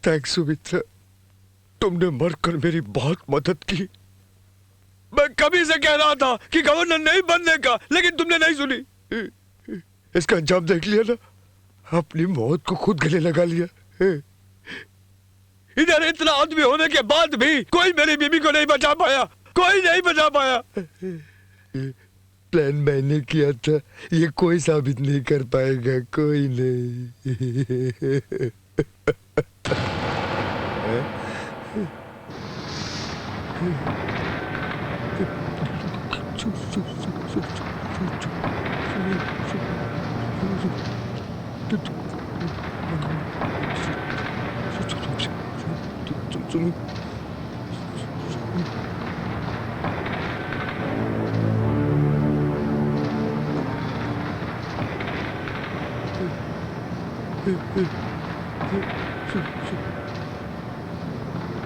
Thanks Sumitra, तुमने मरकर मेरी बहुत मदद की। मैं कभी से कह रहा था कि गवर्नर नहीं बनने का, लेकिन तुमने नहीं सुनी। इसका अंजाम देख लिया ना, अपनी मौत को खुद गले लगा लिया। इधर इतना आदमी होने के बाद भी कोई मेरी बीबी को नहीं बचा पाया, कोई नहीं बचा पाया। प्लान मैंने किया था, ये कोई साबित नहीं कर पाएगा, कोई नहीं।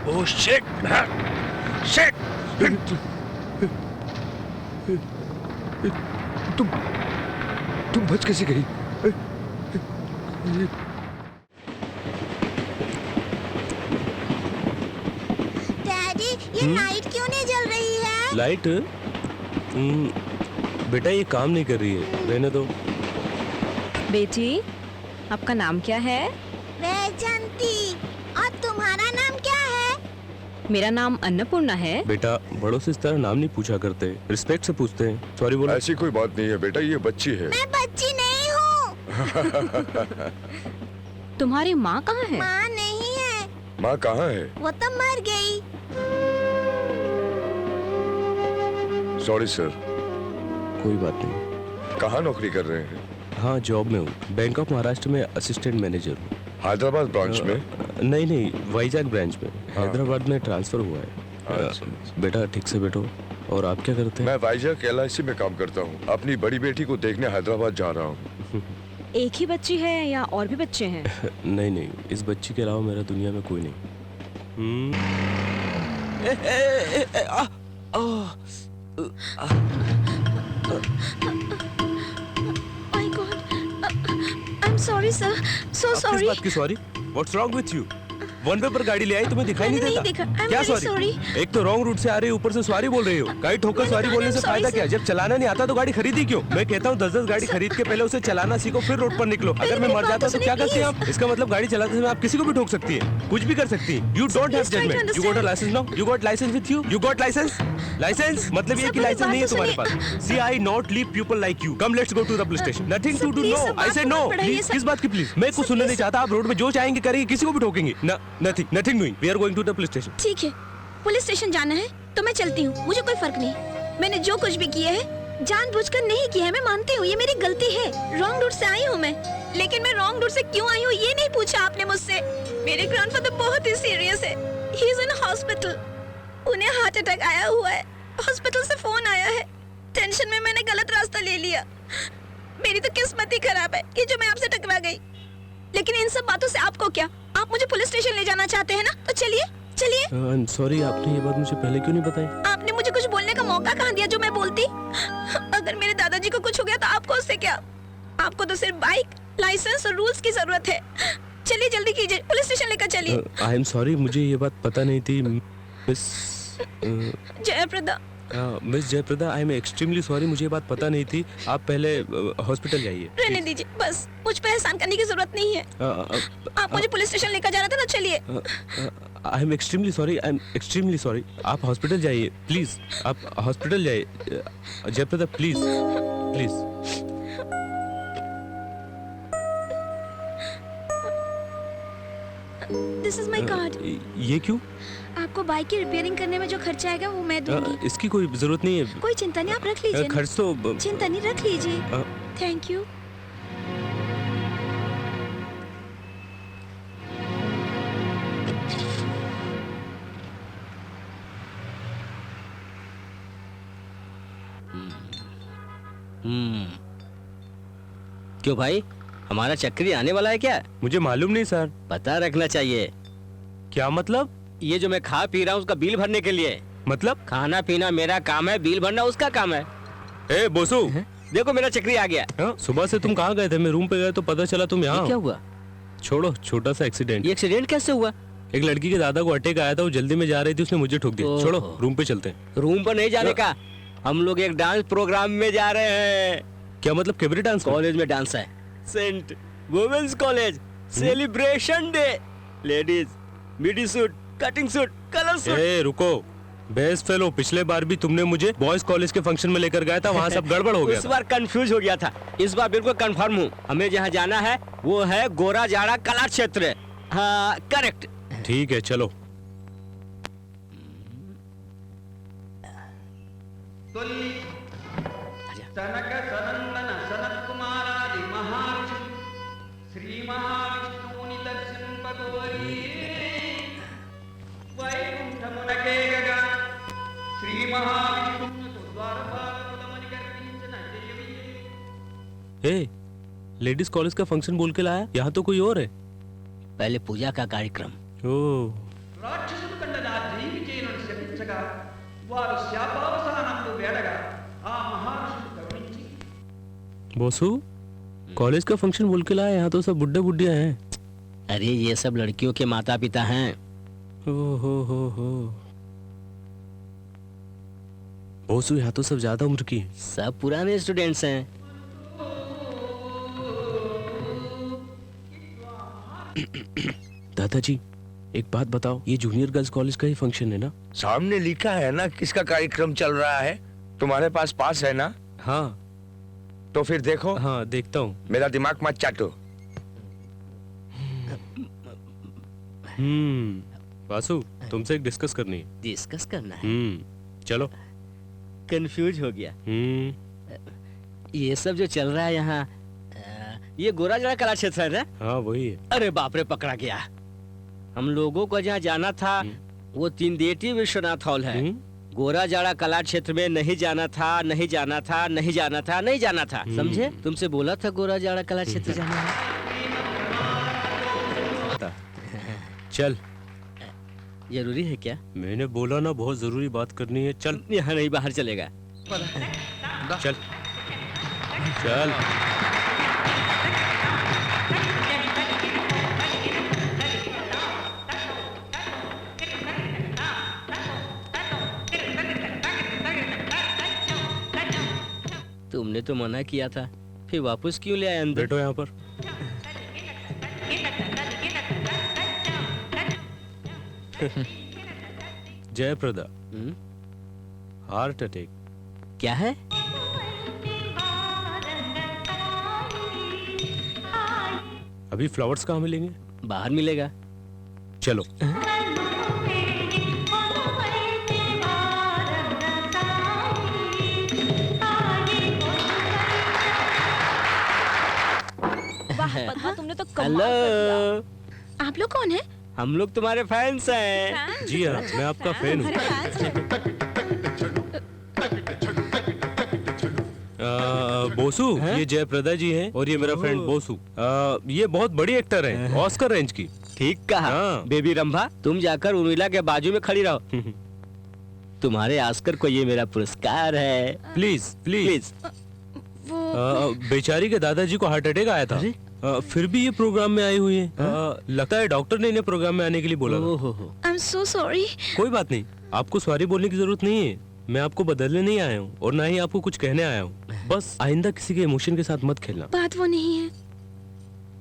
Oh shit! Shit! तुम बच कैसे गई? डैडी, ये लाइट क्यों नहीं जल रही है? लाइट? बेटा ये काम नहीं कर रही है, रहने दो। बेटी, आपका नाम क्या है? वैजंती। और तुम्हारा नाम क्या है? मेरा नाम अन्नपूर्णा है। बेटा बड़ों से इस तरह नाम नहीं पूछा करते, रिस्पेक्ट से पूछते हैं। सॉरी बोलो। ऐसी कोई बात नहीं है बेटा, ये बच्ची है। मैं बच्ची नहीं हूँ। तुम्हारी माँ कहाँ है? माँ नहीं है। माँ कहाँ है? वो तो मर गई। Sorry sir. कोई बात नहीं। कहाँ नौकरी कर रहे हैं? हाँ जॉब में हूँ, बैंक ऑफ महाराष्ट्र में असिस्टेंट मैनेजर हूँ। हैदराबाद ब्रांच में? नहीं, वाइजैक ब्रांच में। हैदराबाद में ट्रांसफर हुआ है। बेटा ठीक से बैठो। और आप क्या करते हैं? मैं वाइजैक LIC में काम करता हूँ। अपनी बड़ी बेटी को देखने हैदराबाद जा रहा हूँ। एक ही बच्ची है या और भी बच्चे हैं? नहीं, इस बच्ची के अलावा मेरा दुनिया में कोई नहीं। My God, I'm sorry sir, so sorry. किस बात की sorry? What's wrong with you? One way पर गाड़ी ले आई, तुम्हें दिखाई नहीं देता? देखा। I'm क्या very सॉरी? sorry. एक तो रॉन्ग रूट से आ रही हो, ऊपर से सॉरी बोल रही हो। गाड़ी ठोकर सॉरी बोलने से फायदा क्या? जब चलाना नहीं आता तो गाड़ी खरीदी क्यों? मैं कहता हूँ 10 गाड़ी खरीद के पहले उसे चलाना सीखो, फिर रोड पर निकलो। अगर मैं मर जाता तो क्या करते हैं आप? इसका मतलब गाड़ी चलाते समय आप किसी को भी ठोक सकती है, कुछ भी कर सकती है। You don't have judgement. You got a licence now? You got licence with you? You got licence? Licence मतलब ये कि लाइसेंस नहीं है तुम्हारे पास। See I not leave people like you. Come let's go to the police station. Nothing to do. No I say no. Please kiss बात की please? मैं कुछ सुनने नहीं चाहता। आप रोड में जो चाहेंगे करेंगे, किसी को भी ठोकेंगे। Nothing doing. We are going to the police station. ठीक है, पुलिस स्टेशन जाना है तो मैं चलती हूँ, मुझे कोई फर्क नहीं। मैंने जो कुछ भी किया है जानबूझकर नहीं किया है, मैं मानती हूँ, ये मेरी गलती है। रॉन्ग रूट से आई हूँ मैं, लेकिन मैं रॉन्ग रूट से क्यों आई हूँ ये नहीं पूछा आपने मुझसे। मेरे ग्रैंडफादर बहुत ही सीरियस है, ही इज इन हॉस्पिटल। उन्हें हार्ट अटैक आया हुआ है, हॉस्पिटल से फोन आया है। टेंशन में मैंने गलत रास्ता ले लिया। मेरी तो किस्मत ही खराब है कि जो मैं आपसे टकरा गई। लेकिन इन सब बातों से आपको क्या? आप मुझे पुलिस स्टेशन ले जाना चाहते हैं ना, तो चलिए चलिए। आई एम सॉरी, आपने ये बात मुझे पहले क्यों नहीं बताई? आपने मुझे कुछ बोलने का मौका कहाँ दिया जो मैं बोलती? अगर मेरे दादाजी को कुछ हो गया तो आपको उससे क्या? आपको तो सिर्फ बाइक, लाइसेंस और रूल्स की जरूरत है। चलिए जल्दी कीजिए, पुलिस स्टेशन लेकर चलिए। आई एम सॉरी, मुझे ये बात पता नहीं थी miss. Jaya Prada, miss Jaya Prada, I am extremely sorry, मुझे ये बात पता नहीं थी। आप पहले हॉस्पिटल जाइए। रहने दीजिए, बस मुझ पर एहसान करने की जरूरत नहीं है। आप मुझे पुलिस स्टेशन लेकर जा रहे थे ना, चलिए। I am extremely sorry, I am extremely sorry. आप हॉस्पिटल जाइए प्लीज, आप हॉस्पिटल जाइए। Jaya Prada please please. This is my card. ये क्यों? आपको बाइक की रिपेयरिंग करने में जो खर्चा आएगा वो मैं दूंगी। इसकी कोई जरूरत नहीं है। कोई चिंता नहीं, आप रख लीजिए ना। खर्च तो चिंता नहीं, रख लीजिए। Thank you. क्यों भाई, हमारा चक्री आने वाला है क्या? मुझे मालूम नहीं सर। पता रखना चाहिए। क्या मतलब? ये जो मैं खा पी रहा हूँ उसका बिल भरने के लिए। मतलब? खाना पीना मेरा काम है, बिल भरना उसका काम है। ए बोसू, देखो मेरा चक्री आ गया। सुबह से तुम कहाँ गए थे? मैं रूम पे गया तो पता चला तुम यहाँ। क्या हुआ? छोड़ो, छोटा सा एक्सीडेंट। ये एक्सीडेंट कैसे हुआ? एक लड़की के दादा को अटैक आया था, वो जल्दी में जा रही थी, उसने मुझे ठोक दिया। छोड़ो, रूम पे चलते हैं। रूम पर नहीं जाने का, हम लोग एक डांस प्रोग्राम में जा रहे हैं। क्या मतलब? Cabaret dance? कॉलेज में डांस है, saint women's college celebration day. Ladies midi suit, cutting suit, colour suit. ए रुको, बेस्ट फेलो, पिछले बार भी तुमने मुझे बॉयज कॉलेज के फंक्शन में लेकर गया था, वहाँ सब गड़बड़ हो गया। इस बार कंफ्यूज हो गया था, इस बार बिल्कुल कंफर्म हूँ। हमें जहाँ जाना है वो है गोरा जाड़ा कला क्षेत्र। हाँ करेक्ट। ठीक है चलो। सनक सनंदन सनत कुमारादि महर्षि श्री महाविष्णु दर्शन पगोरी वैकुंठ मुनके गगा श्री महाविष्णु द्वारपाल कुलमणिकर्किंचन जयवी। ए, लेडीज कॉलेज का फंक्शन बोल के लाया, यहाँ तो कोई और है। पहले पूजा का कार्यक्रम। ओह, రాక్షసుడు కండన జీవిచేయును శపించగా వారు శాపావసానందు వేడగా ఆ మహర్షులు కరుణించి बोसू, कॉलेज का फंक्शन बोल के लाया, यहाँ तो सब बुड्ढे बुड्ढिया हैं। अरे ये सब लड़कियों के माता पिता हैं। हो। बोसू, यहाँ तो सब ज्यादा उम्र की हैं। सब पुराने स्टूडेंट्स हैं। दादाजी एक बात बताओ, ये जूनियर गर्ल्स कॉलेज का ही फंक्शन है ना? सामने लिखा है ना किसका कार्यक्रम चल रहा है। तुम्हारे पास पास है ना? हाँ तो फिर देखो। हाँ देखता हूँ। मेरा दिमाग मत चाटो। वासु, तुमसे एक डिस्कस करनी है। डिस्कस करना है? चलो। कंफ्यूज हो गया। ये सब जो चल रहा है यहाँ, ये गोरा जड़ा कला क्षेत्र है ना? हाँ वही है। अरे बाप रे, पकड़ा गया। हम लोगों को जहाँ जाना था वो तीनदेटी विश्वनाथ हॉल है। गोरा जाड़ा कला क्षेत्र में नहीं जाना था, नहीं जाना था, नहीं जाना था, नहीं जाना था। समझे? तुमसे बोला था गोरा जाड़ा कला क्षेत्र जाना है। चल। जरूरी है क्या? मैंने बोला ना, बहुत जरूरी बात करनी है। चल। यहाँ नहीं, बाहर चलेगा। चल चल। तुमने तो मना किया था, फिर वापस क्यों ले आए अंदर? बैठो यहाँ पर। Jaya Prada, heart attack. क्या है? अभी फ्लावर्स कहाँ मिलेंगे? बाहर मिलेगा। चलो। वाह पद्मा, तुमने तो कमाल हेलो, कर दिया। आप लोग कौन हैं? हम लोग तुम्हारे फैंस हैं। जी हाँ, मैं आपका फैन हूँ। बोसू, ये जयप्रदा जी हैं और ये मेरा फ्रेंड बोसू। ये बहुत बड़ी एक्टर हैं, ऑस्कर रेंज की। ठीक कहा। हाँ। बेबी रंभा, तुम जाकर उर्मिला के बाजू में खड़ी रहो। तुम्हारे ऑस्कर को ये मेरा पुरस्कार है। Please please. बेचारी के दादाजी को हार्ट अटैक आया था, फिर भी ये प्रोग्राम में आई हुई है। लगता है डॉक्टर ने इन्हें प्रोग्राम में आने के लिए बोला था। I am so sorry. कोई बात नहीं, आपको सॉरी बोलने की जरूरत नहीं है। मैं आपको बदलने नहीं आया हूँ और ना ही आपको कुछ कहने आया हूँ। बस आइंदा किसी के इमोशन के साथ मत खेलना। बात वो नहीं है,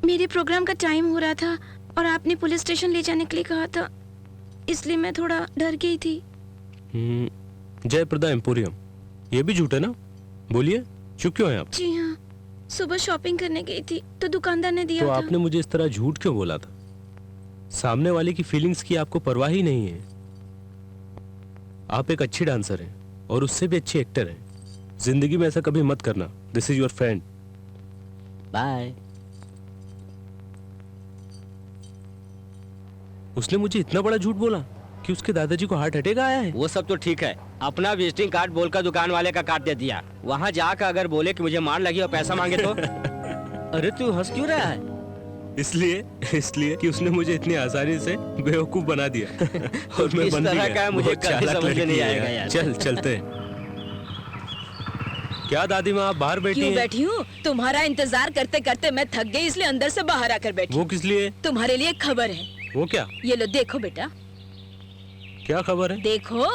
मेरे प्रोग्राम का टाइम हो रहा था और आपने पुलिस स्टेशन ले जाने के लिए कहा था, इसलिए मैं थोड़ा डर गई थी। जयप्रदा एम्पोरियम, ये भी झूठ है ना? बोलिए, चुप क्यों हैं आप? जी हाँ, सुबह शॉपिंग करने गई थी तो दुकानदार ने दिया तो था। आपने मुझे इस तरह झूठ क्यों बोला था? सामने वाले की फीलिंग्स की आपको परवाह ही नहीं है। आप एक अच्छी डांसर हैं और उससे भी अच्छी एक्टर हैं। जिंदगी में ऐसा कभी मत करना। This is your friend. Bye. उसने मुझे इतना बड़ा झूठ बोला कि उसके दादाजी को हार्ट अटैक आया है। वो सब तो ठीक है, अपना विजिटिंग कार्ड बोलकर दुकान वाले का काट दे दिया। वहाँ जाकर अगर बोले कि मुझे मार लगी और पैसा मांगे तो अरे तू हंस क्यों रहा है? इसलिए कि उसने मुझे इतनी आसानी से बेवकूफ बना दिया और मैं किस बन भी तरह गया। का है मुझे बहुत कभी चालाक समझ में लड़की नहीं है आएगा यार। यार। चल चलते हैं। क्या दादी माँ आप बाहर बैठी क्यों हैं? बैठी हूँ? तुम्हारा इंतजार करते करते मैं थक गई, इसलिए अंदर से बाहर आकर बैठी। वो किस लिए? तुम्हारे लिए खबर है। वो क्या? ये लो देखो बेटा, क्या खबर है? देखो।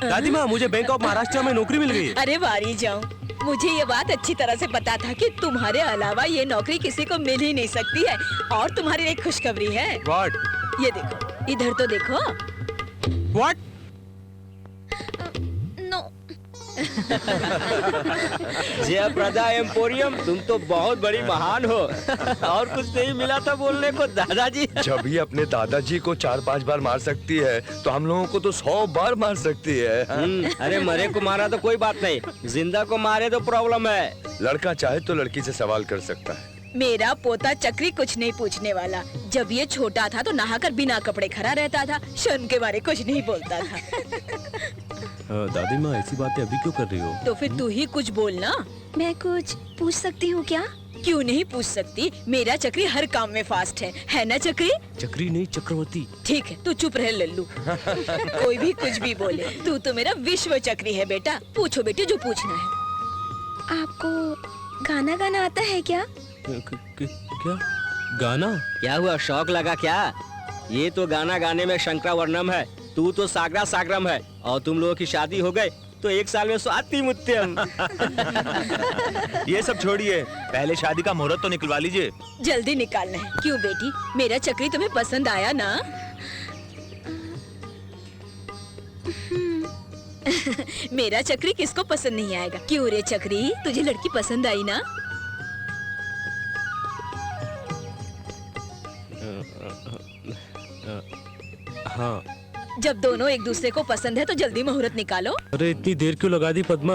दादी माँ मुझे बैंक ऑफ महाराष्ट्र में नौकरी मिल गई है। अरे वारी जाऊं, मुझे ये बात अच्छी तरह से पता था कि तुम्हारे अलावा ये नौकरी किसी को मिल ही नहीं सकती है। और तुम्हारी एक खुशखबरी है। व्हाट? ये देखो, इधर तो देखो। व्हाट? नो, जयप्रदा एम्पोरियम, तुम तो बहुत बड़ी महान हो। और कुछ नहीं मिला था बोलने को दादाजी? जब ये अपने दादाजी को 4-5 बार मार सकती है तो हम लोगों को तो 100 बार मार सकती है। अरे मरे को मारा तो कोई बात नहीं, जिंदा को मारे तो प्रॉब्लम है। लड़का चाहे तो लड़की से सवाल कर सकता है। मेरा पोता चक्री कुछ नहीं पूछने वाला। जब ये छोटा था तो नहाकर बिना कपड़े खड़ा रहता था, शर्म के बारे कुछ नहीं बोलता था। दादी माँ ऐसी बातें अभी क्यों कर रही हो? तो फिर तू ही कुछ बोलना। मैं कुछ पूछ सकती हूँ क्या? क्यों नहीं पूछ सकती? मेरा चक्री हर काम में फास्ट है ना चक्री? चक्री नहीं चक्रवर्ती। ठीक है, तू चुप रह लल्लू। कोई भी कुछ भी बोले, तू तो मेरा विश्व चक्री है बेटा। पूछो बेटी जो पूछना है। आपको गाना गाना आता है क्या? क्या गाना? क्या हुआ, शौक लगा क्या? ये तो गाना गाने में शंकरावर्णम है, तू तो सागरा सागरम है। और तुम लोगों की शादी हो गई तो 1 साल में स्वाति मुत्यम। ये सब छोड़िए, पहले शादी का मुहूर्त तो निकलवा लीजिए। जल्दी निकालना है। क्यों बेटी, मेरा चक्री तुम्हें पसंद आया ना? मेरा चक्री किसको पसंद नहीं आएगा? क्यों रे चक्री, तुझे लड़की पसंद आई ना? हाँ। जब दोनों एक दूसरे को पसंद है तो जल्दी मुहूर्त निकालो। अरे इतनी देर क्यों लगा दी पद्मा?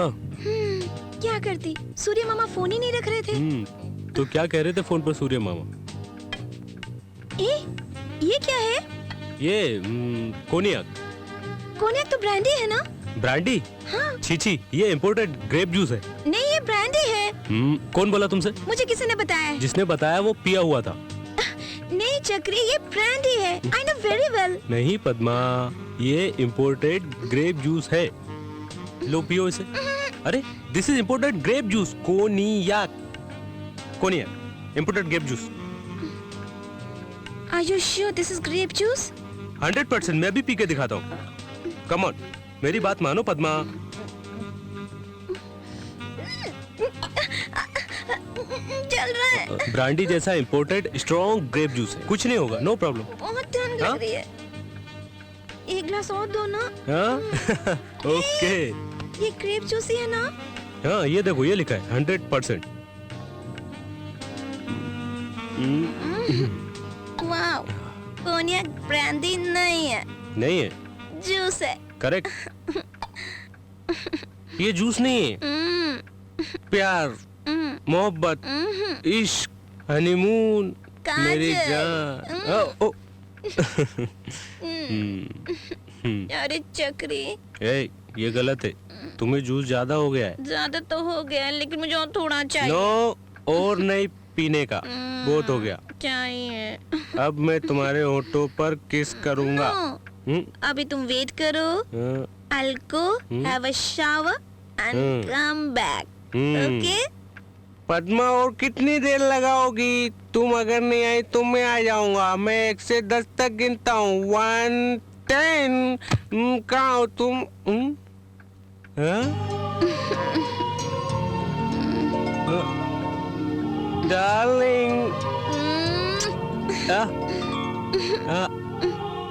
क्या करती? सूर्य मामा फोन ही नहीं रख रहे थे। तो क्या कह रहे थे फोन पर सूर्य मामा? ये क्या है? ये कोनियाक। कोनियाक तो ब्रांडी है ना? ब्रांडी? हाँ। छी, ये इम्पोर्टेड ग्रेप जूस है। नहीं, ये ब्रांडी है। कौन बोला तुमसे? मुझे किसी ने बताया है। जिसने बताया वो पिया हुआ था। नहीं चक्री, ये ब्रांडी है। I know very well. नहीं पद्मा, ये इम्पोर्टेड ग्रेप जूस है। लो पियो इसे। अरे this is imported grape juice. Cognac imported grape juice. Are you sure this is grape juice? 100%। मैं भी पी के दिखाता हूँ। कम ऑन, मेरी बात मानो पद्मा। चल रहा है। ब्रांडी जैसा इम्पोर्टेड स्ट्रॉन्ग ग्रेप जूस है, कुछ नहीं होगा, नो प्रॉब्लम। बहुत ठंड हाँ? लग रही है। एक ग्लास और दो ना। हाँ? ओके। ये ग्रेप जूस ही है ना? हाँ ये देखो, ये लिखा है 100%। वाओ, कोनियाक ब्रांडी नहीं है, नहीं है? जूस है। करेक्ट। ये जूस नहीं है। प्यार, मोहब्बत, इश्क, हनीमून, काजल। मेरी जान। ओ, अरे चक्री, ए, ये गलत है। तुम्हें जूस ज्यादा हो गया है। ज्यादा तो हो गया लेकिन मुझे और थोड़ा चाहिए। नो, और नहीं पीने का, बहुत हो गया। चाहिए। अब मैं तुम्हारे होठों पर किस करूंगा। अभी तुम वेट करो। I'll go have a shower and come back. Okay? Padma और कितनी देर लगाओगी? तुम अगर नहीं आई तो मैं आ जाऊंगा। मैं 1 से 10 तक गिनता हूँ। 1, 10। कहाँ हो तुम? डार्लिंग।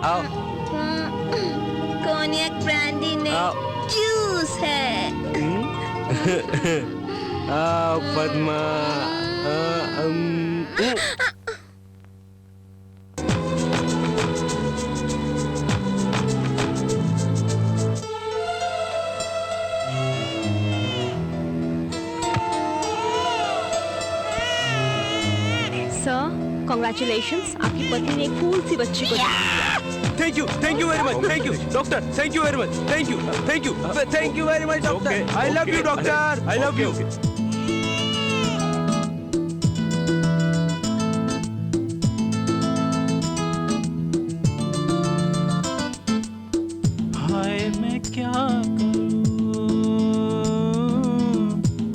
आओ। कोनियक ब्रांडी नहीं, जूस है। आओ पद्मा। सर, कॉन्ग्रेचुलेशंस, आपकी पत्नी ने एक फूल सी बच्ची को जन्म दिया। Thank you very much. Thank you doctor. Thank you very much. Thank you very much doctor. I love you doctor. I love you. हाय मैं क्या करूं,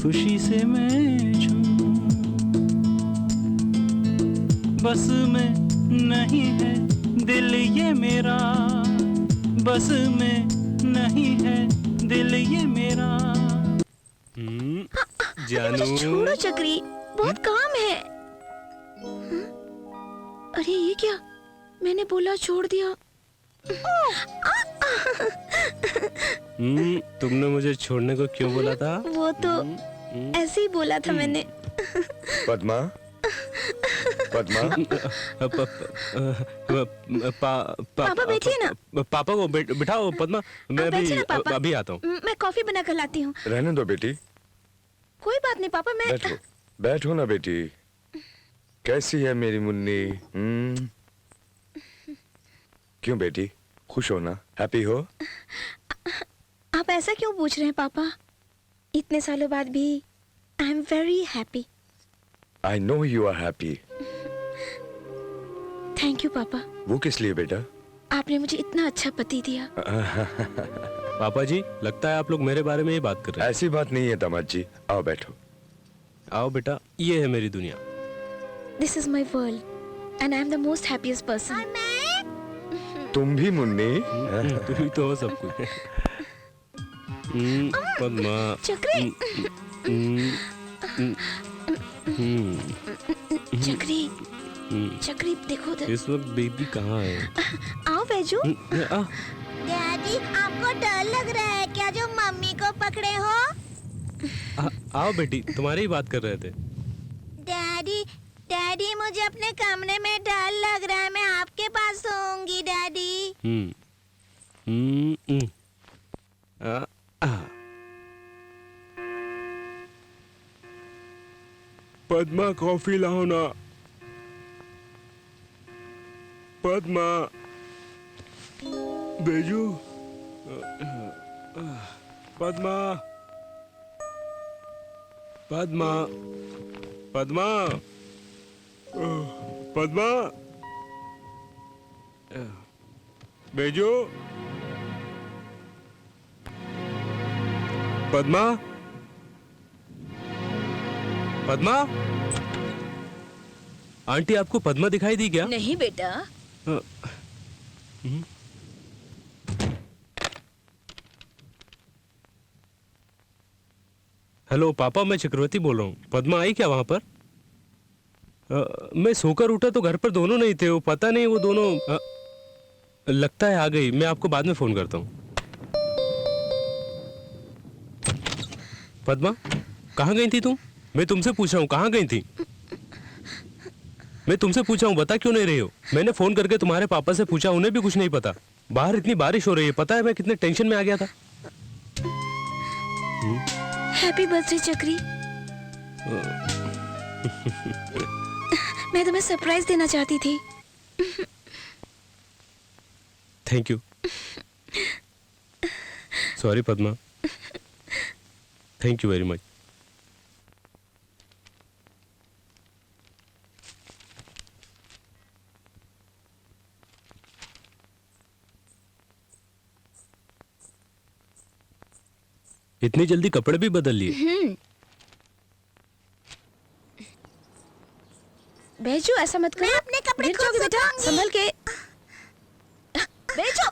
खुशी से मैं झूमूं, बस में नहीं है दिल ये मेरा, बस में नहीं है दिल ये मेरा। मुझे छोड़ो चक्री, बहुत काम है। अरे ये क्या, मैंने बोला छोड़ दिया। तुमने मुझे छोड़ने को क्यों बोला था? वो तो ऐसे ही बोला था मैंने। पद्मा, पद्मा, पापा बैठिए ना। पापा को बिठाओ पद्मा। मैं आप बैठिए ना, पापा। अभी आता हूँ। मैं कॉफी बना कर लाती हूँ। रहने दो बेटी। कोई बात नहीं पापा, मैं बैठो, बैठो ना बेटी। कैसी है मेरी मुन्नी? क्यों बेटी, खुश हो ना? हैप्पी हो? आप ऐसा क्यों पूछ रहे हैं पापा? इतने सालों बाद भी I am very happy. I know you are happy. Thank you papa. वो किस लिए बेटा? आपने मुझे इतना अच्छा पति दिया। पापा जी, लगता है आप लोग मेरे बारे में ही बात कर रहे हैं। ऐसी बात नहीं है दामाद जी, आओ बैठो। आओ बेटा, ये है मेरी दुनिया। This is my world and I am the most happiest person. तुम भी मुन्नी। तुम ही तो हो सब कुछ। पद्मा। चक्री। चक्री, चक्री देखो उधर। इस वक्त बेबी कहाँ है? आओ बैजू। डैडी, आपको डर लग रहा है क्या जो मम्मी को पकड़े हो? आओ बेटी, तुम्हारी ही बात कर रहे थे। डैडी, डैडी मुझे अपने कमरे में डर लग रहा है, मैं आपके पास सोऊंगी डैडी। पद्मा, कॉफी लाओ ना। पद्मा, बेजू। पद्मा, पद्मा, पद्मा, पद्मा, बेजू, पद्मा, पद्मा। आंटी, आपको पद्मा दिखाई दी क्या? नहीं बेटा। हेलो पापा, मैं चक्रवर्ती बोल रहा हूँ। पद्मा आई क्या वहां पर? मैं सोकर उठा तो घर पर दोनों नहीं थे। वो पता नहीं, वो दोनों लगता है आ गई। मैं आपको बाद में फोन करता हूँ। पद्मा, कहाँ गई थी तुम? मैं तुमसे पूछ रहा हूँ, कहाँ गई थी? मैं तुमसे पूछा हूँ, बता क्यों नहीं रही हो? मैंने फोन करके तुम्हारे पापा से पूछा, उन्हें भी कुछ नहीं पता। बाहर इतनी बारिश हो रही है, पता है मैं कितने टेंशन में आ गया था। हैप्पी बर्थडे चक्री। मैं तुम्हें सरप्राइज देना चाहती थी। Thank you. Sorry Padma. Thank you very much. इतनी जल्दी कपड़े भी बदल लिए? भेजो, ऐसा मत करो। मैं अपने कपड़े गिर खुद जाओगे बेटा, सुखाऊंगी। संभल के भेजो।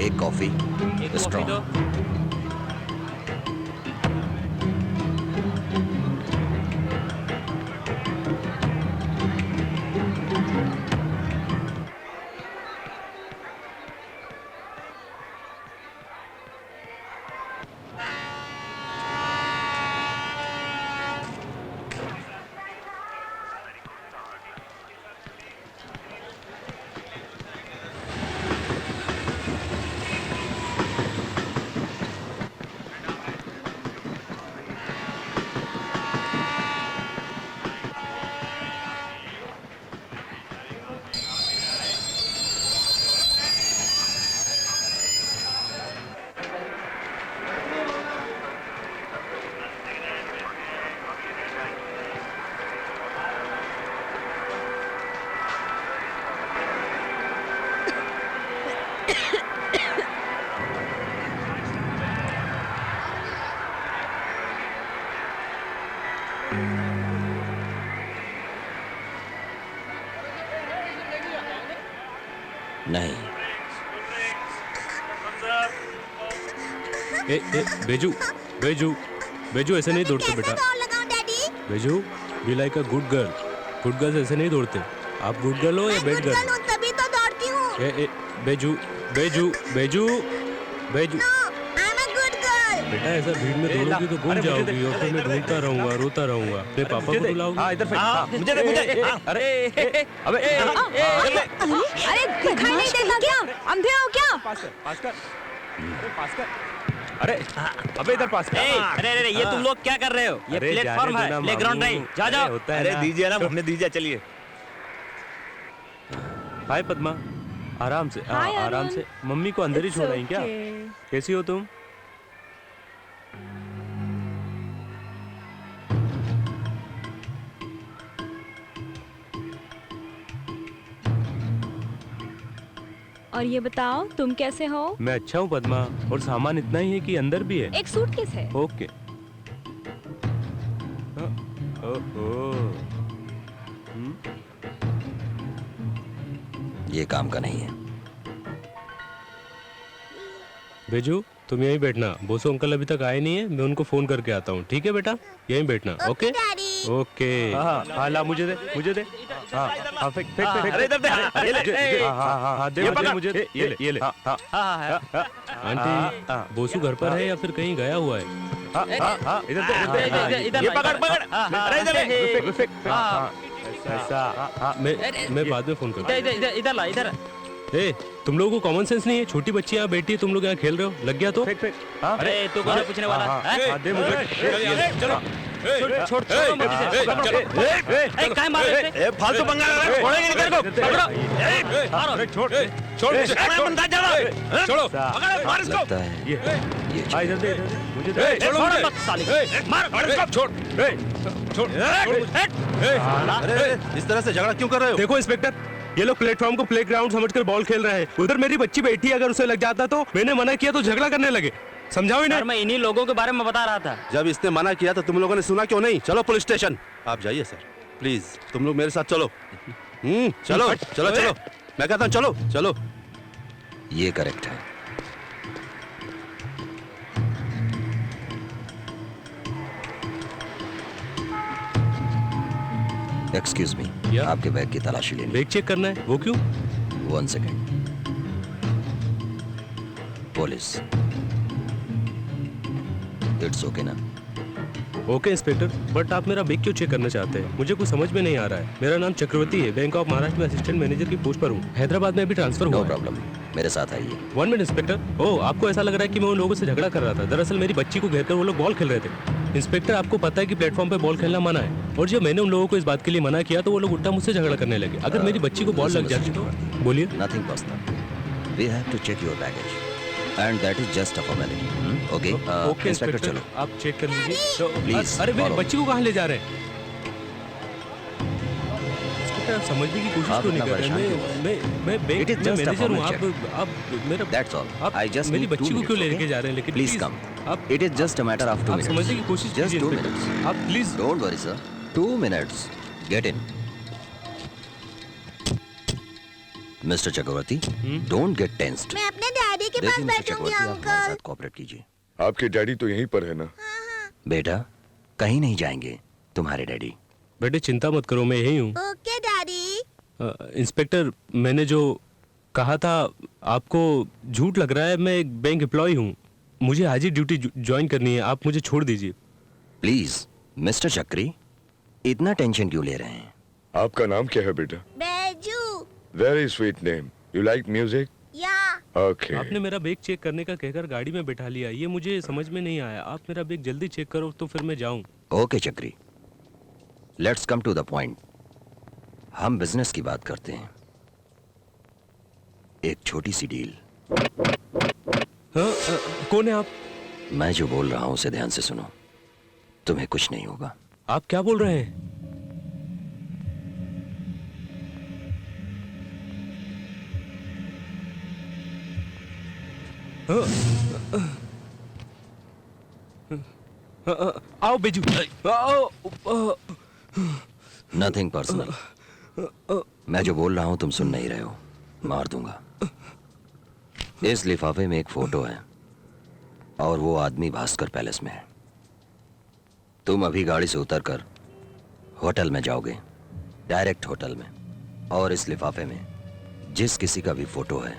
एक कॉफी स्ट्रॉन्ग। नहीं, बेजू बेजू बेजू ऐसे नहीं दौड़ते बेटा। कैसे दौड़ लगाऊं daddy? Beju be like a good girl. Good girls ऐसे नहीं दौड़ते। आप गुड गर्ल हो या मैं बैड गुड गर्ल? गर्ल हूं, तभी तो दौड़ती हूँ। Beju Beju Beju Beju no, I am a good girl. बेटा ऐसा भीड़ में दौड़ोगी तो गुम जाओगी और फिर मैं ढूंढता रहूंगा, रोता रहूंगा। अपने पापा को बुलाओगी। हाँ, इधर फेंक। मुझे दे, मुझे। हाँ, अरे अबे अरे दिखाई नहीं देता क्या? अंधे हो क्या? पास कर पास कर। अरे अबे इधर पास कर। अरे अरे ये तुम लोग क्या कर रहे हो? ये अरे प्लेटफॉर्म जाने है, दो ना प्लेग्राउंड मामू। नहीं। जा अरे जाओ। होता है अरे ना। दीजिए ना, हमने दीजिए, चलिए। हाय पद्मा, आराम से हाय आराम अरुण। से। मम्मी को अंदर ही छोड़ आई क्या? कैसी हो तुम? और ये बताओ तुम कैसे हो? मैं अच्छा हूँ पद्मा, और सामान इतना ही है कि अंदर भी है। एक सूटकेस है। ओके। ओहो। ये काम का नहीं है। बेजू तुम यहीं बैठना। बोसो अंकल अभी तक आए नहीं है, मैं उनको फोन करके आता हूँ। ठीक है बेटा, यहीं बैठना। Okay daddy. ओके। हाँ ला, मुझे दे, मुझे दे। हाँ फेंक फेंक फेंक। अरे इधर दे। अरे ले। हाँ दे, मुझे दे। ये ले। आंटी, बोसू घर पर है या फिर कहीं गया हुआ है? इधर दे, इधर ये पकड़ पकड़। अरे इधर ऐसा मैं बाद में फोन करूँ। इधर ला, इधर। ए, तुम लोगों को कॉमन सेंस नहीं है? छोटी बच्ची यहाँ बैठी है, तुम लोग यहाँ खेल रहे हो। लग गया तो? अरे तू कौन है पूछने वाला? दे मुझे। चलो छोड़ काय मार रहे थे? फालतू पंगा लगा रहा है, छोड़ेंगे नहीं तेरे को। पकड़ो। छोड़ बंदा चलो। छोड़ो, पकड़ो, मार इसको। लगता है ये इधर दे, मुझे दे। छोड़ो छोड़ मुझे। मत साले। मार इसको। छोड़। अरे इस तरह से झगड़ा क्यों कर रहे हो? देखो इंस्पेक्टर, ये लोग प्लेटफॉर्म को प्लेग्राउंड समझकर बॉल खेल रहे हैं। उधर मेरी बच्ची बैठी है, अगर उसे लग जाता तो मैंने मना किया तो झगड़ा करने लगे। समझाओ इन्हें। यार मैं इन्हीं लोगों के बारे में बता रहा था। जब इसने मना किया तो तुम लोगों ने सुना क्यों नहीं? चलो पुलिस स्टेशन। आप जाइए सर, प्लीज तुम लोग मेरे साथ चलो। चलो चलो चलो, मैं कहता हूँ चलो चलो। ये करेक्ट है। Excuse me, Yeah? आपके बैग की तलाशी लेनी। बैग चेक करना है, वो क्यों? 1 सेकेंड। पुलिस, इट्स ओके ना? ओके इंस्पेक्टर, बट आप मेरा बैग क्यों चेक करना चाहते हैं? मुझे कुछ समझ में नहीं आ रहा है। मेरा नाम चक्रवर्ती है, बैंक ऑफ महाराष्ट्र में असिस्टेंट मैनेजर की पोस्ट पर हूँ। हैदराबाद में अभी ट्रांसफर हुआ। नो प्रॉब्लम, मेरे साथ आइए। 1 मिनट इंस्पेक्टर। ओह, आपको ऐसा लग रहा है कि मैं उन लोगों से झगड़ा कर रहा था। दरअसल मेरी बच्ची को घेर कर वो लोग बॉल खेल रहे थे। इंस्पेक्टर, आपको पता है कि प्लेटफॉर्म पे बॉल खेलना मना है, और जब मैंने उन लोगों को इस बात के लिए मना किया तो वो लोग उल्टा मुझसे झगड़ा करने लगे। अगर मेरी बच्ची को बॉल लग जाती तो? बोलिए। Nothing personal, we have to check your baggage and that is just a formality. Okay okay inspector, चलो आप चेक कर लीजिए। Please, अरे मेरी follow. बच्ची को कहाँ ले जा रहे हैं? इंस्पेक्टर, आप समझने की कोशिश आप क्यों नहीं इतना कर रहे? परेशान क्यों मैं बैंक It is में just a मैनेजर हूँ। formal आप मेरा दैट्स ऑल। आप आई जस्ट मेरी बच्ची को क्यों लेके जा रहे हैं? लेकिन प्लीज कम, आप it is just a matter of 2 आप मिनट्स। समझने की कोशिश जस्ट कीजिए 2 इंस्पेक्टर। मिनट्स, आप please. Don't worry sir, 2 minutes, get in. Mister Chakraborty, don't get tensed. मैं अपने डैडी के पास देखिए मिस्टर बैठूंगी चक्रवर्ती, आप हमारे अंकल। साथ कोऑपरेट कीजिए। आपके डैडी तो यहीं पर है ना? बेटा, कहीं नहीं जाएंगे तुम्हारे डैडी। बेटे चिंता मत करो, मैं यही हूँ। Okay daddy. इंस्पेक्टर, मैंने जो कहा था आपको झूठ लग रहा है। मैं एक बैंक एम्प्लॉय हूँ, मुझे आज ही ड्यूटी ज्वाइन करनी है। आप मुझे छोड़ दीजिए प्लीज। मिस्टर चक्री, इतना टेंशन क्यों ले रहे हैं? आपका नाम क्या है बेटा? Baiju. Very sweet name. You like music? या। ओके। आपने मेरा बैग चेक करने का कहकर गाड़ी में बैठा लिया, ये मुझे समझ में नहीं आया। आप मेरा बैग जल्दी चेक करो तो फिर मैं जाऊं। Okay Chakri, let's come to the point. हम बिजनेस की बात करते हैं। एक छोटी सी डील। कौन है आप? मैं जो बोल रहा हूं उसे ध्यान से सुनो, तुम्हें कुछ नहीं होगा। आप क्या बोल रहे हैं? आओ बेजू। Nothing personal. मैं जो बोल रहा हूं तुम सुन नहीं रहे हो, मार दूंगा। इस लिफाफे में एक फोटो है और वो आदमी भास्कर पैलेस में है। तुम अभी गाड़ी से उतरकर होटल में जाओगे, डायरेक्ट होटल में, और इस लिफाफे में जिस किसी का भी फोटो है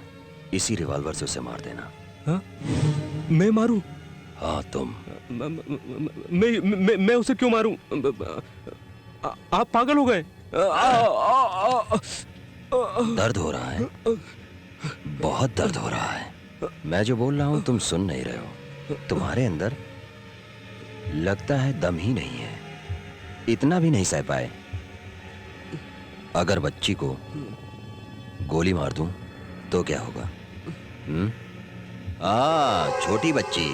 इसी रिवॉल्वर से उसे मार देना। हाँ? मैं मारूं? हाँ तुम। मैं उसे क्यों मारूं? आप पागल हो गए? दर्द हो रहा है, बहुत दर्द हो रहा है। मैं जो बोल रहा हूं तुम सुन नहीं रहे हो। तुम्हारे अंदर लगता है दम ही नहीं है, इतना भी नहीं सह पाए। अगर बच्ची को गोली मार दूं तो क्या होगा? छोटी बच्ची।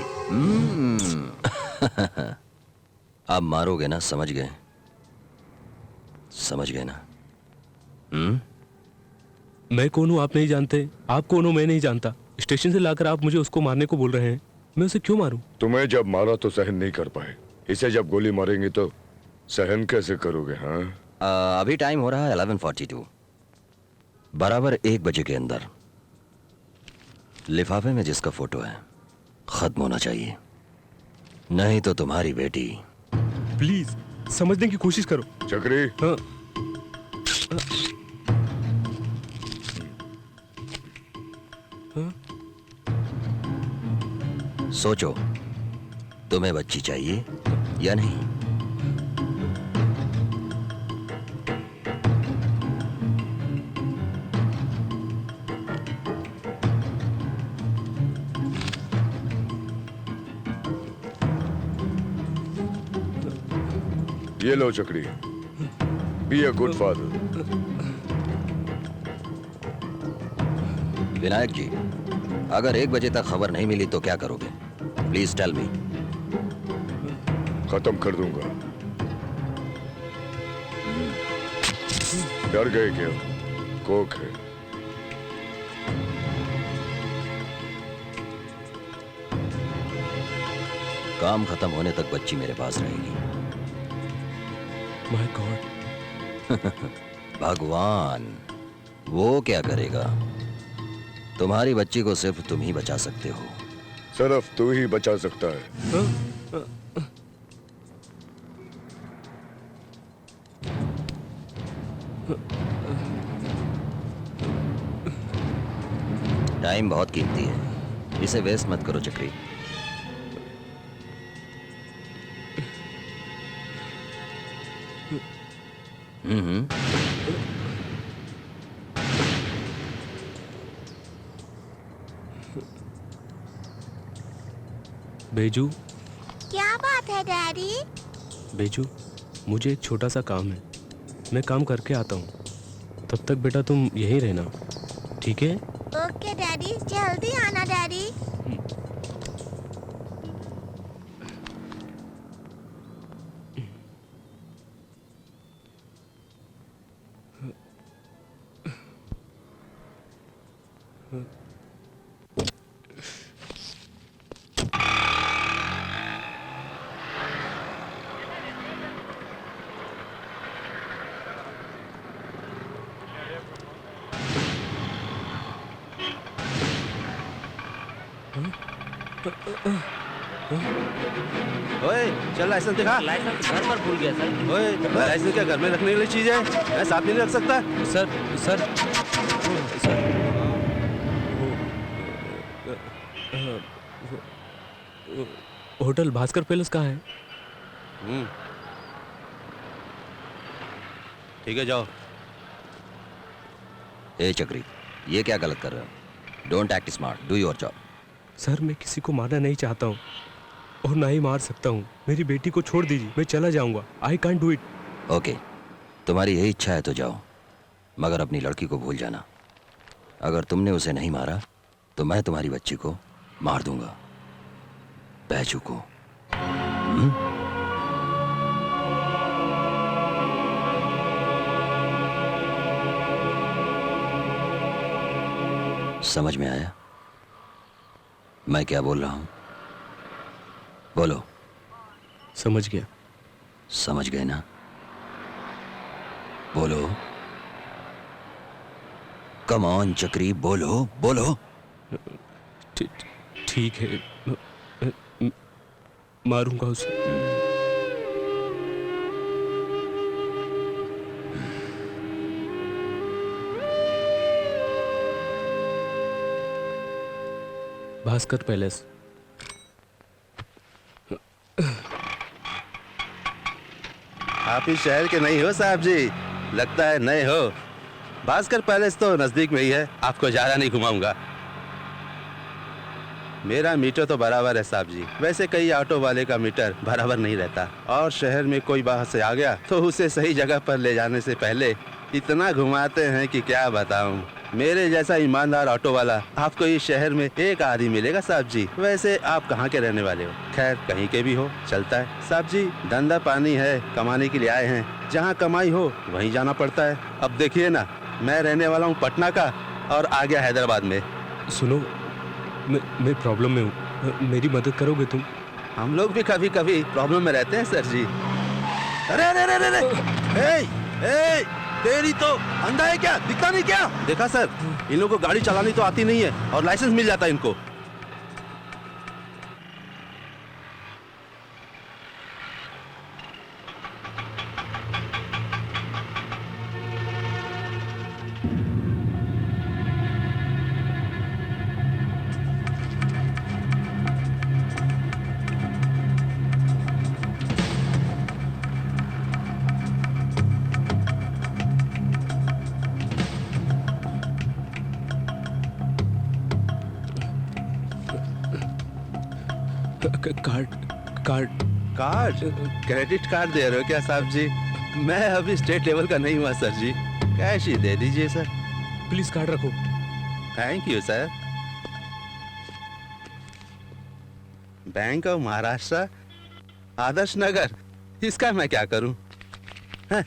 अब मारोगे ना? समझ गए? समझ गए ना? मैं कौन हूँ आप नहीं जानते, आप कौन हो मैं नहीं जानता। स्टेशन से लाकर आप मुझे उसको मारने को बोल रहे हैं, मैं उसे क्यों मारूं? तुम्हें जब मारा तो सहन नहीं कर पाए, इसे जब गोली मारेंगे तो सहन कैसे करोगे? हाँ, अभी टाइम हो रहा है 11:42। बराबर 1 बजे के अंदर लिफाफे में जिसका फोटो है खत्म होना चाहिए, नहीं तो तुम्हारी बेटी। प्लीज समझने की कोशिश करो। चक्री। हाँ। सोचो, तुम्हें बच्ची चाहिए या नहीं? ये लो चक्री, be a good father. Vinayak ji, अगर 1 बजे तक खबर नहीं मिली तो क्या करोगे? Please tell me. खत्म कर दूंगा। डर गए क्या? कोक है। काम खत्म होने तक बच्ची मेरे पास रहेगी। My God. भगवान, वो क्या करेगा? तुम्हारी बच्ची को सिर्फ तुम ही बचा सकते हो। सिर्फ तू ही बचा सकता है। टाइम बहुत कीमती है, इसे वेस्ट मत करो चक्री। हम्म। बेजू, क्या बात है डैडी? बेजू, मुझे एक छोटा सा काम है, मैं काम करके आता हूँ। तब तक बेटा तुम यहीं रहना, ठीक है? ओके डैडी, जल्दी आना डैडी। ओए चल लाइसेंस दिखा। लाइसेंस घर पर भूल गया सर। ओए लाइसेंस क्या घर में रखने वाली चीज है? मैं साथ में नहीं रख सकता? सर होटल भास्कर पैलेस कहाँ है? ठीक है जाओ। ए चक्री, ये क्या गलत कर रहे हो? Don't act smart, do your job. Sir मैं किसी को मारना नहीं चाहता हूँ और ना ही मार सकता हूँ। मेरी बेटी को छोड़ दीजिए, मैं चला जाऊंगा। I can't do it. Okay, तुम्हारी यही इच्छा है तो जाओ, मगर अपनी लड़की को भूल जाना। अगर तुमने उसे नहीं मारा तो मैं तुम्हारी बच्ची को मार दूंगा। बैजू को। समझ में आया मैं क्या बोल रहा हूं? बोलो। समझ गया। समझ गए ना? बोलो। कम ऑन चक्री, बोलो बोलो। ठीक है, मारूंगा उसे। भास्कर पैलेस। आप इस शहर के नहीं हो साहब जी, लगता है नए हो। भास्कर पैलेस तो नजदीक में ही है, आपको ज्यादा नहीं घुमाऊंगा। मेरा मीटर तो बराबर है साहब जी। वैसे कई ऑटो वाले का मीटर बराबर नहीं रहता, और शहर में कोई बाहर से आ गया तो उसे सही जगह पर ले जाने से पहले इतना घुमाते हैं कि क्या बताऊं। मेरे जैसा ईमानदार ऑटो वाला आपको इस शहर में एक आदमी मिलेगा साहब जी। वैसे आप कहाँ के रहने वाले हो? खैर कहीं के भी हो चलता है साहब जी, धंधा पानी है, कमाने के लिए आए हैं। जहाँ कमाई हो वहीं जाना पड़ता है। अब देखिए ना, मैं रहने वाला हूँ पटना का और आ गया हैदराबाद में। सुनो, मैं प्रॉब्लम में हूँ, मेरी मदद करोगे तुम? हम लोग भी कभी कभी प्रॉब्लम में रहते हैं सर जी। अरे अरे अरे अरे, ए, तेरी तो अंधा है क्या? दिखता नहीं क्या? देखा सर, इन लोगों को गाड़ी चलानी तो आती नहीं है और लाइसेंस मिल जाता है इनको। कार्ड क्रेडिट कार्ड दे रहे हो क्या साहब जी? मैं अभी स्टेट लेवल का नहीं हुआ सर जी, कैश ही दे दीजिए सर। प्लीज कार्ड रखो। Thank you sir. Bank of Maharashtra, Adarsh Nagar, इसका मैं क्या करूं? हैं?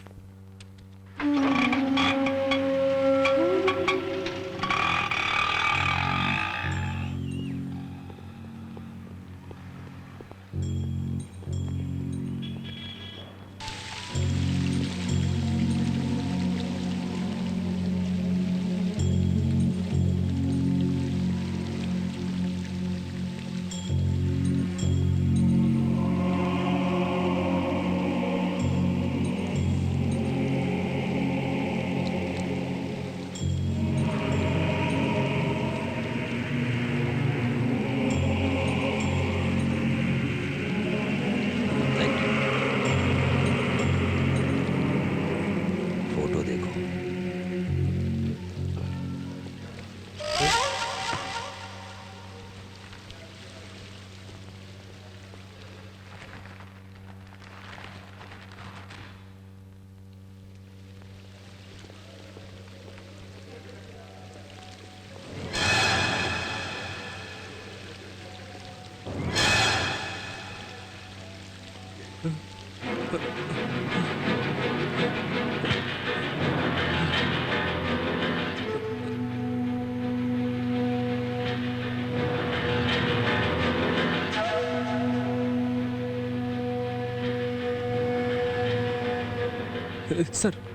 सर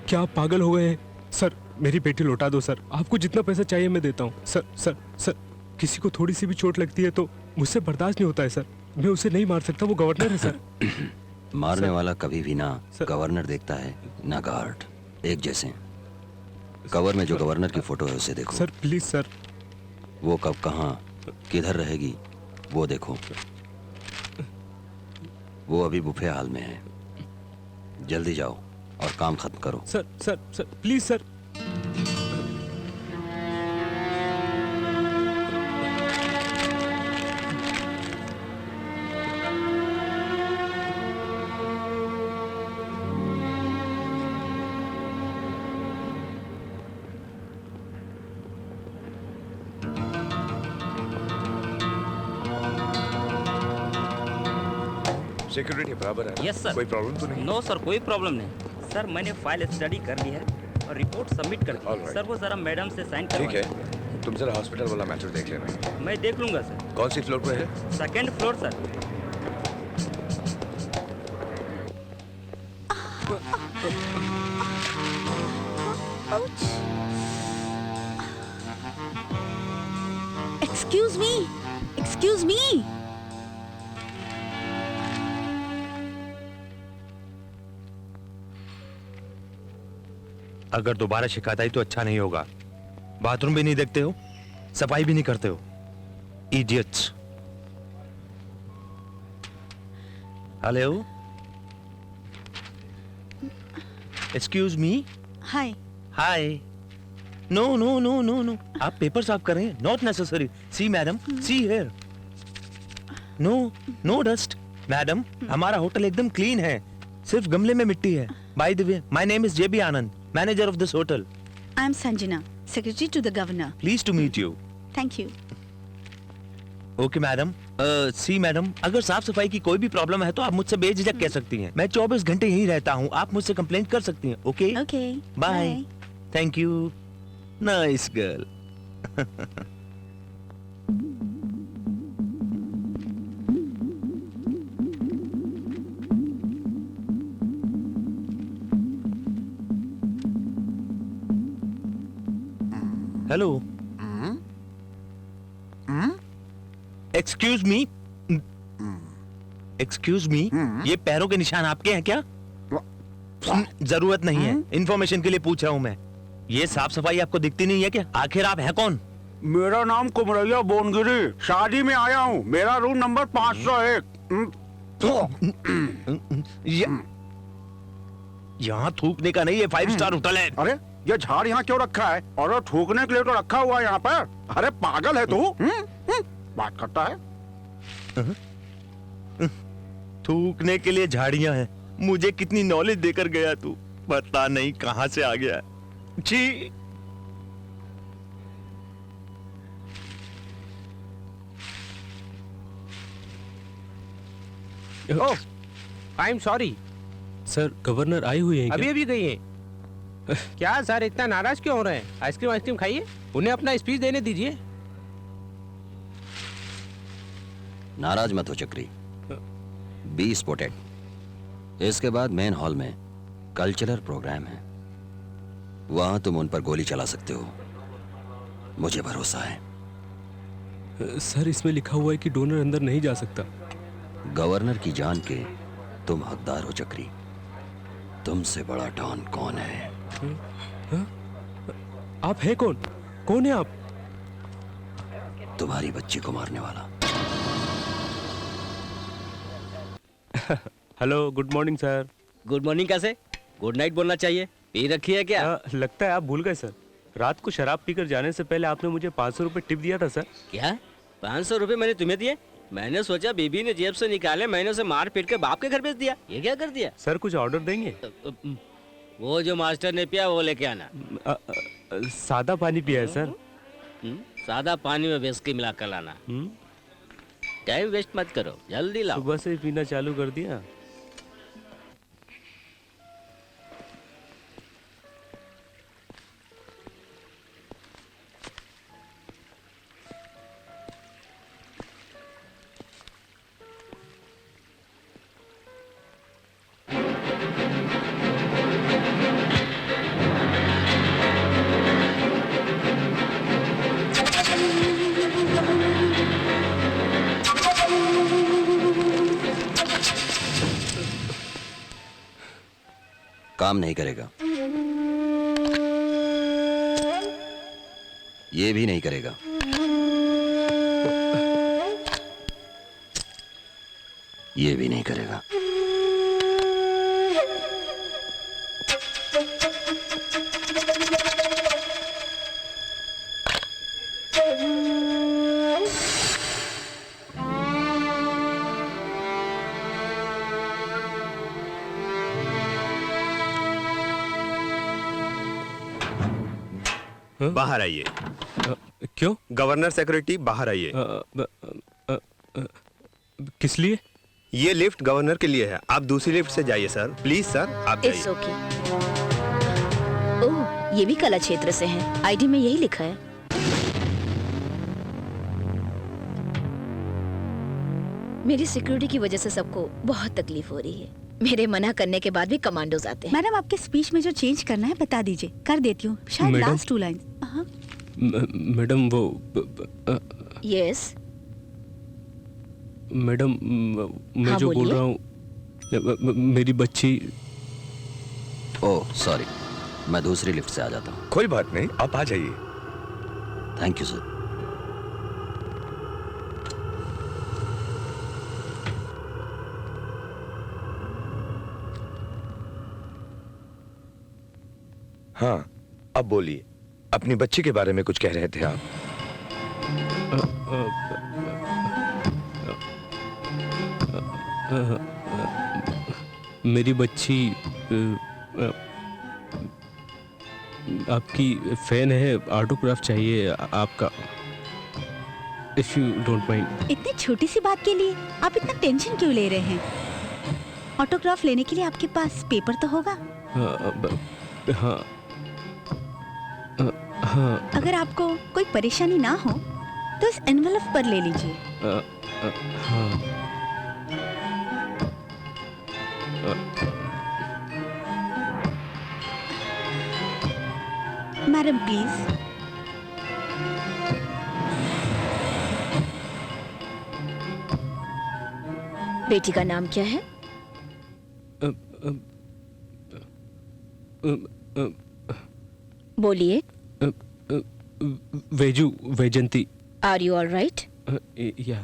क्या आप पागल हो गए हैं? सर मेरी बेटी लौटा दो सर, आपको जितना पैसा चाहिए मैं देता हूँ। सर सर सर किसी को थोड़ी सी भी चोट लगती है तो मुझसे बर्दाश्त नहीं होता है सर, मैं उसे नहीं मार सकता, वो गवर्नर है सर। मारने वाला कभी भी ना गवर्नर देखता है ना गार्ड, एक जैसे। कवर में जो गवर्नर की फोटो है उसे देखो। Sir please sir. वो कब कहाँ किधर रहेगी वो देखो। वो अभी बुफे हाल में है, जल्दी जाओ और काम खत्म करो। Sir sir sir please sir. Security बराबर है? Yes sir. कोई प्रॉब्लम तो नहीं? नो सर, कोई प्रॉब्लम नहीं सर। मैंने फाइल स्टडी कर ली है और रिपोर्ट सबमिट कर दी है। Alright. सर वो जरा मैडम से साइन ठीक करवाइए। है, तुम जरा हॉस्पिटल वाला मैटर देख लेना। मैं देख लूंगा सर। कौन सी फ्लोर पर है? Second floor sir. Excuse me, excuse मी। अगर दोबारा शिकायत आई तो अच्छा नहीं होगा। बाथरूम भी नहीं देखते हो, सफाई भी नहीं करते हो, idiots. Hello, excuse me. Hi. Hi. No no no no no, आप पेपर साफ कर रहे हैं? Not necessary. See madam, see here. No no dust madam, हमारा होटल एकदम क्लीन है, सिर्फ गमले में मिट्टी है। By the way, my name is JB Anand, manager of this hotel. I am Sanjana, secretary to the governor. Please to meet you. Thank you. Okay madam. See madam, अगर साफ सफाई की कोई भी प्रॉब्लम है तो आप मुझसे बेझिझक कह सकती हैं। मैं 24 घंटे यहीं रहता हूँ, आप मुझसे कंप्लेंट कर सकती हैं। Okay okay, bye. Thank you, nice girl. Hello, excuse me, excuse me, ये पैरों के निशान आपके हैं क्या? जरूरत नहीं है, इंफॉर्मेशन के लिए पूछ रहा हूँ मैं। ये साफ सफाई आपको दिखती नहीं है क्या? आखिर आप है कौन? मेरा नाम कुमरैया बोनगिरी, शादी में आया हूँ। मेरा रूम नंबर 501। यहाँ थूकने का नहीं, ये 5 स्टार होटल है। अरे ये झाड़ यहाँ क्यों रखा है? और थूकने के लिए तो रखा हुआ है यहाँ पर। अरे पागल है तू? बात करता है। थूकने के लिए झाड़ियां हैं। मुझे कितनी नॉलेज देकर गया तू, पता नहीं कहां से आ गया। छी। Oh, I am sorry sir, governor आई हुई है क्या? अभी अभी गई है। क्या सर इतना नाराज क्यों हो रहे हैं? आइसक्रीम आइसक्रीम खाइए, उन्हें अपना स्पीच देने दीजिए। नाराज मत हो चक्री, बी स्पॉटेड। इसके बाद मेन हॉल में कल्चरल प्रोग्राम है, वहां तुम उन पर गोली चला सकते हो, मुझे भरोसा है। सर इसमें लिखा हुआ है कि डोनर अंदर नहीं जा सकता। गवर्नर की जान के तुम हकदार हो चक्री। तुमसे बड़ा डॉन कौन है? आप है कौन? कौन है आप? तुम्हारी बच्ची को मारने वाला। Hello, good morning sir. Good morning कैसे? गुड नाइट बोलना चाहिए। पी रखी है क्या? लगता है आप भूल गए सर। रात को शराब पीकर जाने से पहले आपने मुझे 500 रुपए टिप दिया था सर। क्या 500 रुपए मैंने तुम्हें दिए? मैंने सोचा बीबी ने जेब से निकाले, मैंने उसे मार पीट के बाप के घर भेज दिया। ये क्या कर दिया? सर कुछ ऑर्डर देंगे? वो जो मास्टर ने पिया वो लेके आना। सादा पानी पिया है सर। सादा पानी में विस्की मिला कर लाना। टाइम वेस्ट मत करो, जल्दी लाओ। सुबह से पीना चालू कर दिया। काम नहीं करेगा। ये भी नहीं करेगा। ये भी नहीं करेगा। बाहर आइए। क्यों? गवर्नर सेक्रेटरी बाहर आइए। किस लिए? ये लिफ्ट गवर्नर के लिए है, आप दूसरी लिफ्ट से जाइए सर। प्लीज सर, आप इट्स ओके। ओह, ये भी कला क्षेत्र से हैं। आईडी में यही लिखा है। मेरी सिक्योरिटी की वजह से सबको बहुत तकलीफ हो रही है। मेरे मना करने के बाद भी कमांडोज आते हैं। मैडम, आपके स्पीच में जो चेंज करना है बता दीजिए, कर देती हूँ। शायद लास्ट 2 लाइन। मैडम वो यस मैडम, मैं हाँ, जो बोल बोलिए। रहा हूँ, मेरी बच्ची। ओह सॉरी, मैं दूसरी लिफ्ट से आ जाता हूँ। कोई बात नहीं, आप आ जाइए। Thank you sir. हाँ, अब बोलिए, अपनी बच्ची के बारे में कुछ कह रहे थे आप। मेरी बच्ची आपकी फैन है, ऑटोग्राफ चाहिए आपका, इफ यू डोंट माइंड। इतनी छोटी सी बात के लिए आप इतना टेंशन क्यों ले रहे हैं? ऑटोग्राफ लेने के लिए आपके पास पेपर तो होगा। हाँ हाँ। अगर आपको कोई परेशानी ना हो तो इस एनवेलप पर ले लीजिए। हाँ। Madam please. बेटी का नाम क्या है? बोलिए। Veju, Vaijanti. Are you all right? या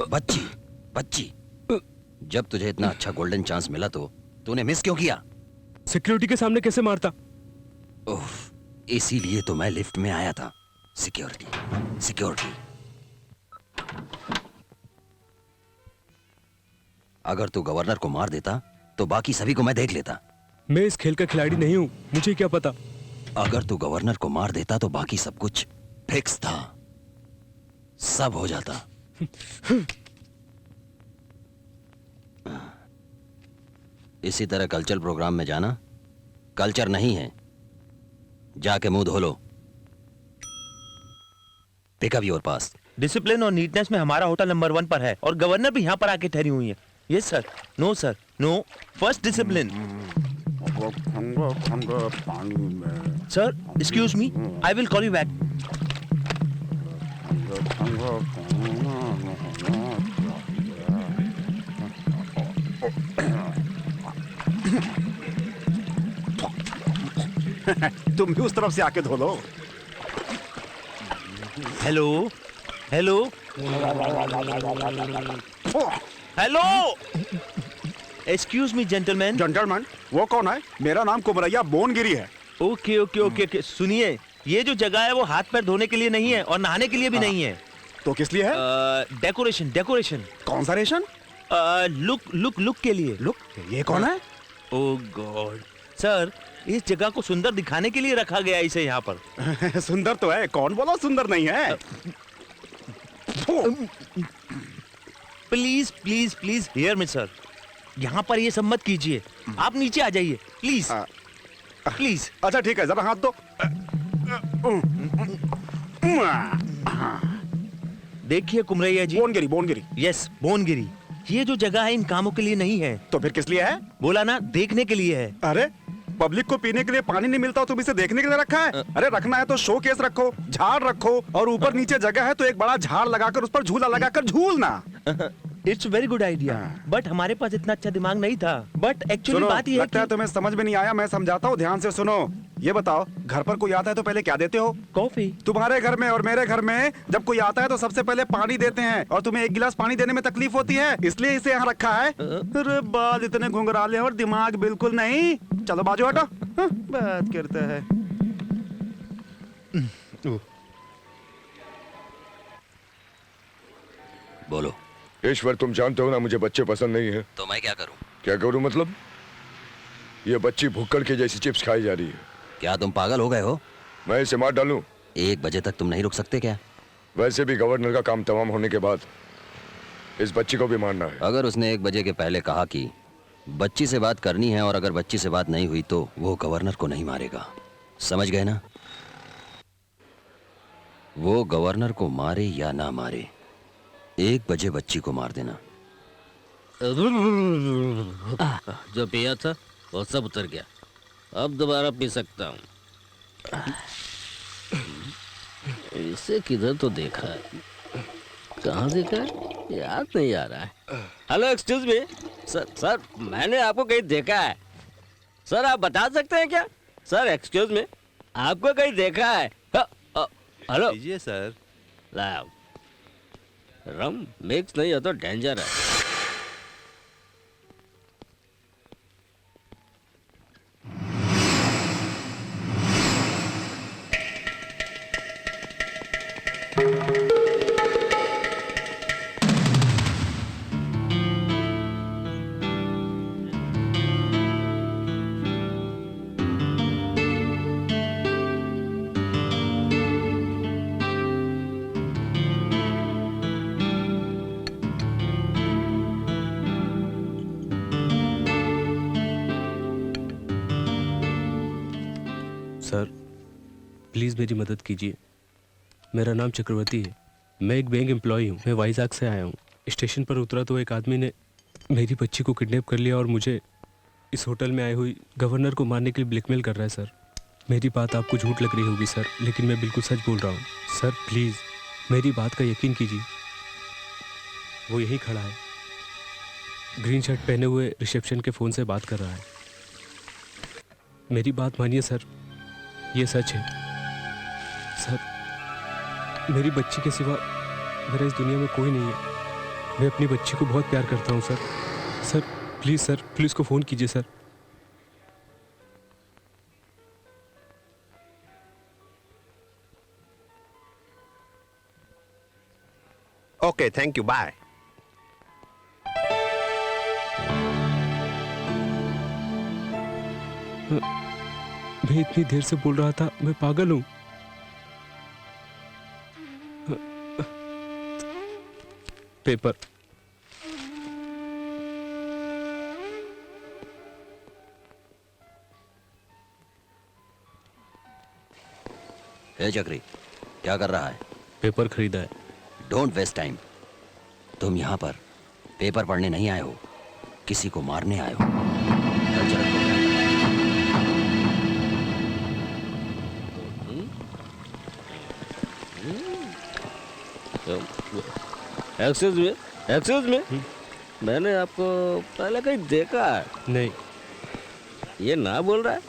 बच्ची, बच्ची, जब तुझे इतना अच्छा गोल्डन चांस मिला तो तूने मिस क्यों किया? सिक्योरिटी के सामने कैसे मारता? ओह, इसीलिए तो मैं लिफ्ट में आया था। Security, security. अगर तू गवर्नर को मार देता तो बाकी सभी को मैं देख लेता। मैं इस खेल का खिलाड़ी नहीं हूँ, मुझे क्या पता। अगर तू गवर्नर को मार देता तो बाकी सब कुछ फिक्स था, सब हो जाता। इसी तरह कल्चरल प्रोग्राम में जाना कल्चर नहीं है। जाके मुंह धो लो। Pick up your pass. डिसिप्लिन और नीटनेस में हमारा होटल नंबर 1 पर है और गवर्नर भी यहाँ पर आके ठहरी हुई है। Yes sir. No sir, no. First discipline. Sir, excuse me, I will call you back. तुम भी उस तरफ से आके धो लो। Hello, hello, hello. Excuse me gentleman. Gentleman? वो कौन है? मेरा नाम कुमरैया बोनगिरी है। Okay okay okay okay. सुनिए, ये जो जगह है वो हाथ पैर धोने के लिए नहीं है और नहाने के लिए भी नहीं है। तो किस लिए है? Decoration, decoration. कौन सा रेशन? लुक लुक लुक के लिए। लुक? ये कौन है? ओह गॉड सर, इस जगह को सुंदर दिखाने के लिए रखा गया इसे यहाँ पर। सुंदर तो है, कौन बोला सुंदर नहीं है? Please please please hear me sir, यहाँ पर ये सब मत कीजिए, आप नीचे आ जाइए प्लीज प्लीज। अच्छा ठीक है, जरा हाथ दो। देखिए कुमरैया जी, बोनगिरी बोनगिरी। यस बोनगिरी, ये जो जगह है इन कामों के लिए नहीं है। तो फिर किस लिए है? बोला ना, देखने के लिए है। अरे पब्लिक को पीने के लिए पानी नहीं मिलता, तुम इसे देखने के लिए रखा है? अरे रखना है तो शो केस रखो, झाड़ रखो, और ऊपर नीचे जगह है तो एक बड़ा झाड़ लगाकर उस पर झूला लगाकर झूलना। It's very good idea, but हमारे पास इतना अच्छा दिमाग नहीं था। बट एक्चुअली बात ये है लगता है तुम्हें समझ में नहीं आया, मैं समझाता हूँ, ध्यान से सुनो। ये बताओ, घर पर कोई आता है तो पहले क्या देते हो? कॉफी। तुम्हारे घर में और मेरे घर में जब कोई आता है तो सबसे पहले पानी देते हैं, और तुम्हें एक गिलास पानी देने में तकलीफ होती है, इसलिए इसे यहाँ रखा है। अरे बाल इतने घुंघराले और दिमाग बिल्कुल नहीं। चलो बाजू हटो। बात करता है। बोलो। ईश्वर, तुम जानते हो ना मुझे बच्चे पसंद नहीं है। तो मैं क्या करूं? क्या करूं मतलब? ये बच्ची भुक्कड़ के जैसी चिप्स खाई जा रही है। क्या तुम पागल हो गए हो? मैं इसे मार डालूं? 1 बजे तक तुम नहीं रुक सकते क्या? वैसे भी गवर्नर का काम तमाम होने के बाद इस बच्ची को भी मारना है। अगर उसने 1 बजे के पहले कहा कि बच्ची से बात करनी है, और अगर बच्ची से बात नहीं हुई तो वो गवर्नर को नहीं मारेगा, समझ गए ना? वो गवर्नर को मारे या ना मारे, 1 बजे बच्ची को मार देना। जो पिया था वो सब उतर गया, अब दोबारा पी सकता हूँ। इसे किधर तो देखा है, कहाँ देखा है याद नहीं आ रहा है। हेलो एक्सक्यूज मी सर, मैंने आपको कहीं देखा है सर, आप बता सकते हैं क्या? सर एक्सक्यूज मी, आपको कहीं देखा है? Hello sir. लाओ, रम मिक्स नहीं हो तो डेंजर है। सर प्लीज़ मेरी मदद कीजिए, मेरा नाम चक्रवर्ती है, मैं एक बैंक एम्प्लॉय हूँ, मैं वाइजाग से आया हूँ। स्टेशन पर उतरा तो एक आदमी ने मेरी बच्ची को किडनैप कर लिया और मुझे इस होटल में आई हुई गवर्नर को मारने के लिए ब्लैकमेल कर रहा है। सर मेरी बात आपको झूठ लग रही होगी सर, लेकिन मैं बिल्कुल सच बोल रहा हूँ। सर प्लीज़ मेरी बात का यकीन कीजिए। वो यहीं खड़ा है, ग्रीन शर्ट पहने हुए रिसेप्शन के फ़ोन से बात कर रहा है। मेरी बात मानिए सर, ये सच है। सर मेरी बच्ची के सिवा मेरा इस दुनिया में कोई नहीं है, मैं अपनी बच्ची को बहुत प्यार करता हूँ सर। सर प्लीज़ को फ़ोन कीजिए sir. Okay thank you, bye. मैं इतनी देर से बोल रहा था, मैं पागल हूँ। पेपर। हे चक्री, क्या कर रहा है? पेपर खरीदा है। Don't waste time. तुम यहाँ पर पेपर पढ़ने नहीं आए हो, किसी को मारने आए हो। चल चल। एक्सक्यूज मी, मैंने आपको पहले कहीं देखा है। नहीं। ये ना बोल रहा है,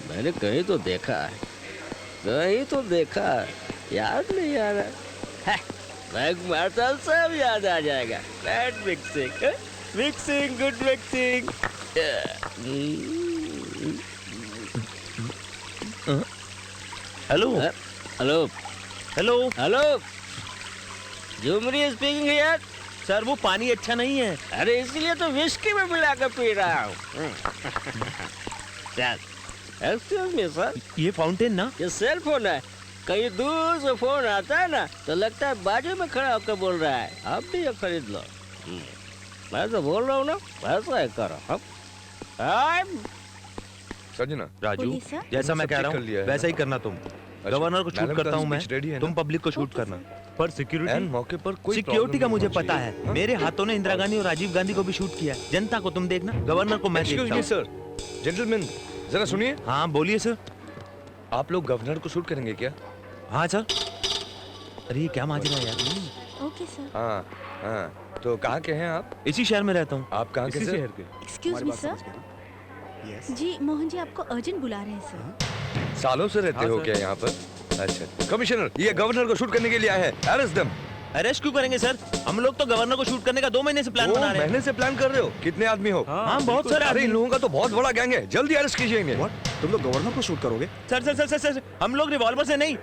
मैंने कहीं तो देखा है, कहीं तो देखा है, याद नहीं आ रहा है। बैग मारता सब याद आ जाएगा। Bad mixing, mixing, good mixing. Hello hello hello hello, Jhumri speaking here. Sir वो पानी अच्छा नहीं है। अरे इसलिए तो विस्की में मिला कर पी रहा हूँ। एक्सक्यूज मी सर, ये फाउंटेन ना, ये सेल फोन है। कहीं दूर से फोन आता है ना तो लगता है बाजू में खड़ा होकर बोल रहा है आप भी ये खरीद लो। मैं तो बोल रहा हूँ ना वैसा ही करो। संजना, राजू जैसा मैं कह रहा हूँ वैसा ही करना तुम। गवर्नर को शूट करता हूँ मैं, तुम पब्लिक को शूट करना। पर सिक्योरिटी मौके पर कोई सिक्योरिटी का मुझे पता है। मेरे हाथों ने इंदिरा गांधी और राजीव गांधी को भी शूट किया। जनता को तुम देखना, गवर्नर को मैं देखता हूँ। सर, जेंटलमैन जरा सुनिए। हाँ बोलिए सर। आप लोग गवर्नर को शूट करेंगे क्या? हाँ सर। अरे ये क्या माजरा है यार। Okay sir. हाँ हाँ, तो कहाँ के हैं आप? इसी शहर में रहता हूँ। आप कहाँ के सर? शहर के। Excuse me sir. जी मोहन जी आपको अर्जेंट बुला रहे हैं सर। सालों से रहते हो क्या यहाँ पर? अच्छा कमिश्नर, ये गवर्नर को शूट करने के लिए आए हैं। Arrest them. अरेस्ट क्यों करेंगे सर? हम लोग तो गवर्नर को शूट करने का 2 महीने से प्लान बना रहे हैं। महीने से प्लान कर रहे हो? कितने आदमी हो? हाँ बहुत सारे। अरे इन लोगों का तो बहुत बड़ा गैंग है, जल्दी अरेस्ट कीजिए इन्हें। तुम लोग गवर्नर को शूट करोगे? सर सर सर सर हम लोग रिवॉल्वर से नहीं,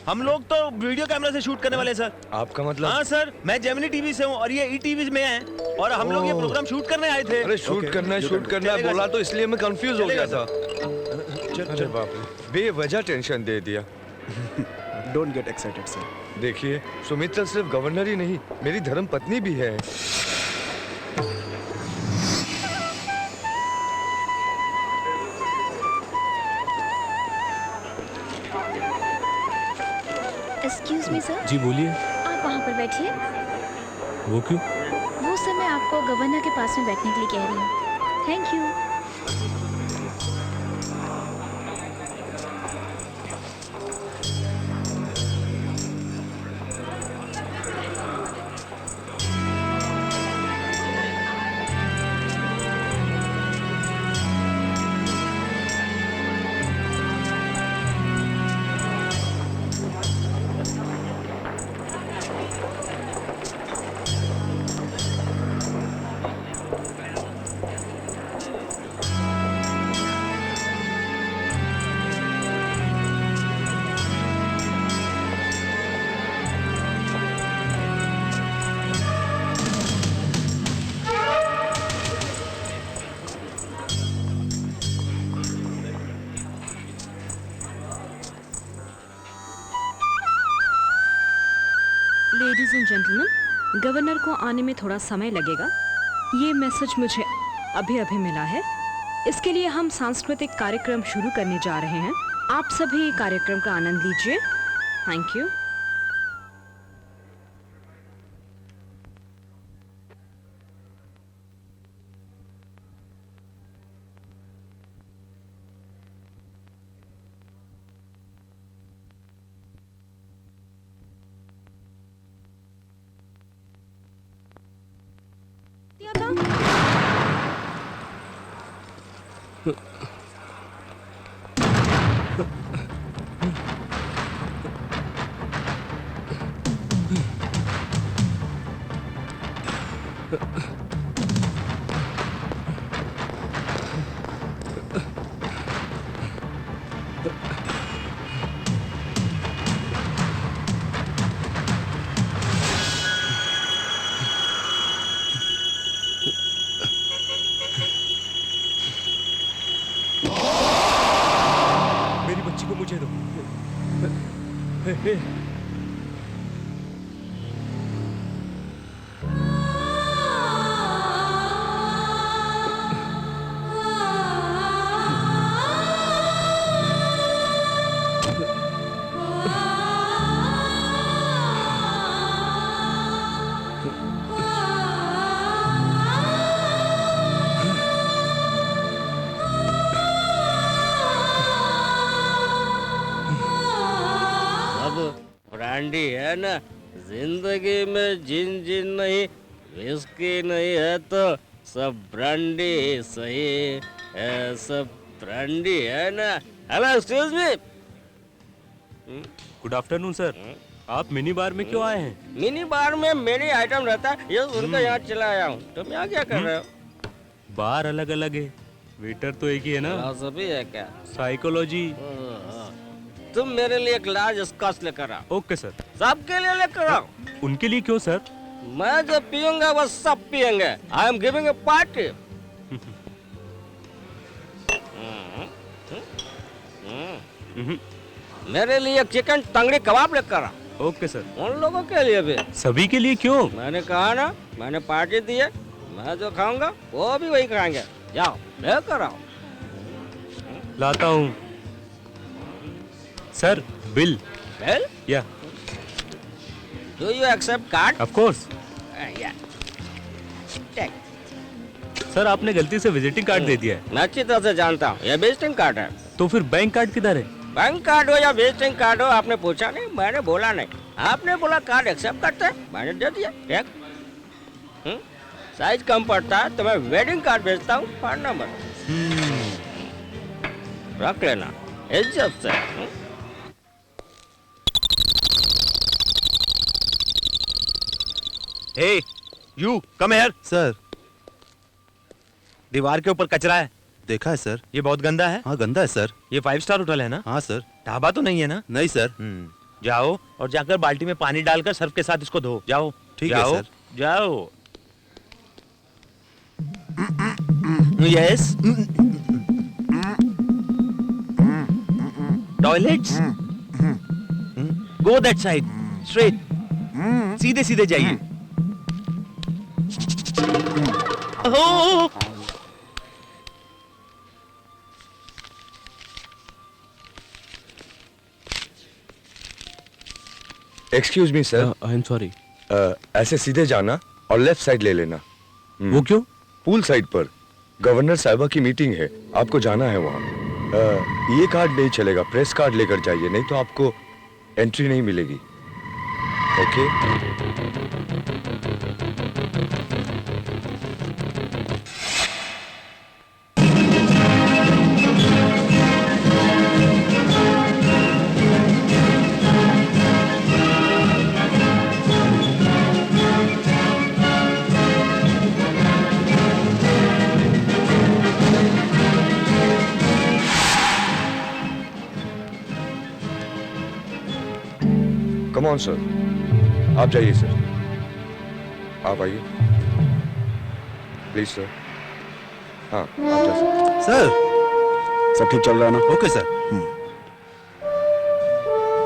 हम लोग तो वीडियो कैमरा से शूट करने वाले हैं सर। आपका मतलब? हाँ सर, मैं जेमिनी टीवी से हूँ और ये ईटीवी में है और हम लोग ये प्रोग्राम शूट करने आए थे। अरे शूट करना है बोला तो इसलिए मैं कंफ्यूज हो गया था। अरे बाप रे, बेवजह टेंशन दे दिया। Don't get excited sir. देखिए सुमित्रा सिर्फ गवर्नर ही नहीं, मेरी धर्म पत्नी भी है। Excuse me sir. जी बोलिए। आप वहाँ पर बैठिए। वो क्यों? वो सर मैं आपको गवर्नर के पास में बैठने के लिए कह रही हूँ। Thank you. Ladies and gentleman, governor को आने में थोड़ा समय लगेगा। ये मैसेज मुझे अभी अभी मिला है। इसके लिए हम सांस्कृतिक कार्यक्रम शुरू करने जा रहे हैं। आप सभी कार्यक्रम का आनंद लीजिए। Thank you. मेरी बच्ची को मुझे दो। ब्रांडी है ना, जिंदगी में जिन जिन नहीं, विस्की नहीं है तो सब ब्रांडी सही है, सब ब्रांडी है ना। हेलो एक्सक्यूज मी। गुड आफ्टरनून सर, आप मिनी बार में क्यों आए हैं? मिनी बार में मेरी आइटम रहता है, ये सुनकर यहाँ चला आया हूँ। तुम यहाँ क्या कर रहे हो? बार अलग अलग है, वेटर तो एक ही है ना। फिलोसफी है क्या? साइकोलॉजी। तुम मेरे लिए एक लार्ज स्कॉच लेकर आओ। Okay sir. सबके लिए लेकर आओ। उनके लिए क्यों सर? मैं जो पीऊंगा वो सब पियेंगे। I am giving a party. मेरे लिए चिकन तंगड़ी कबाब लेकर आ। Okay sir. उन लोगों के लिए भी। सभी के लिए क्यों? मैंने कहा ना, मैंने पार्टी दी है, मैं जो खाऊंगा वो भी वही खाएंगे। जाओ लेकर आओ। लाता हूँ sir. Bill. Bill? Yeah. Do you accept card? Of course. Yeah. Take. Sir आपने गलती से विजिटिंग कार्ड दे दिया है। मैं अच्छी तरह से जानता हूँ, ये विजिटिंग कार्ड है। तो फिर बैंक कार्ड किधर है? बैंक कार्ड हो या विजिटिंग कार्ड हो, आपने पूछा नहीं, मैंने बोला नहीं। आपने बोला कार्ड एक्सेप्ट करते हैं, मैंने दे दिया। टेक। साइज कम पड़ता है तो मैं वेडिंग कार्ड भेजता हूँ, पढ़ना मत। रख लेना इज्जत से। हे यू कम हियर। सर दीवार के ऊपर कचरा है। देखा है सर। ये बहुत गंदा है। हाँ गंदा है सर। ये 5 स्टार होटल है ना? हाँ सर। ढाबा तो नहीं है ना? नहीं सर। जाओ और जाकर बाल्टी में पानी डालकर सर्फ के साथ इसको धो। जाओ। ठीक है सर। जाओ। Yes. Toilets. Go that side straight. सीधे सीधे जाइए। Oh excuse me sir. I am sorry. ऐसे सीधे जाना और लेफ्ट साइड ले लेना। वो क्यों? पूल साइड पर गवर्नर साहिबा की मीटिंग है, आपको जाना है वहाँ। ये कार्ड नहीं चलेगा, प्रेस कार्ड लेकर जाइए, नहीं तो आपको एंट्री नहीं मिलेगी। ओके? कम ऑन सर, आप जाइए सर, आप आइए प्लीज सर। हाँ आप जा सकते। सर सब ठीक चल रहा है ना? Okay sir.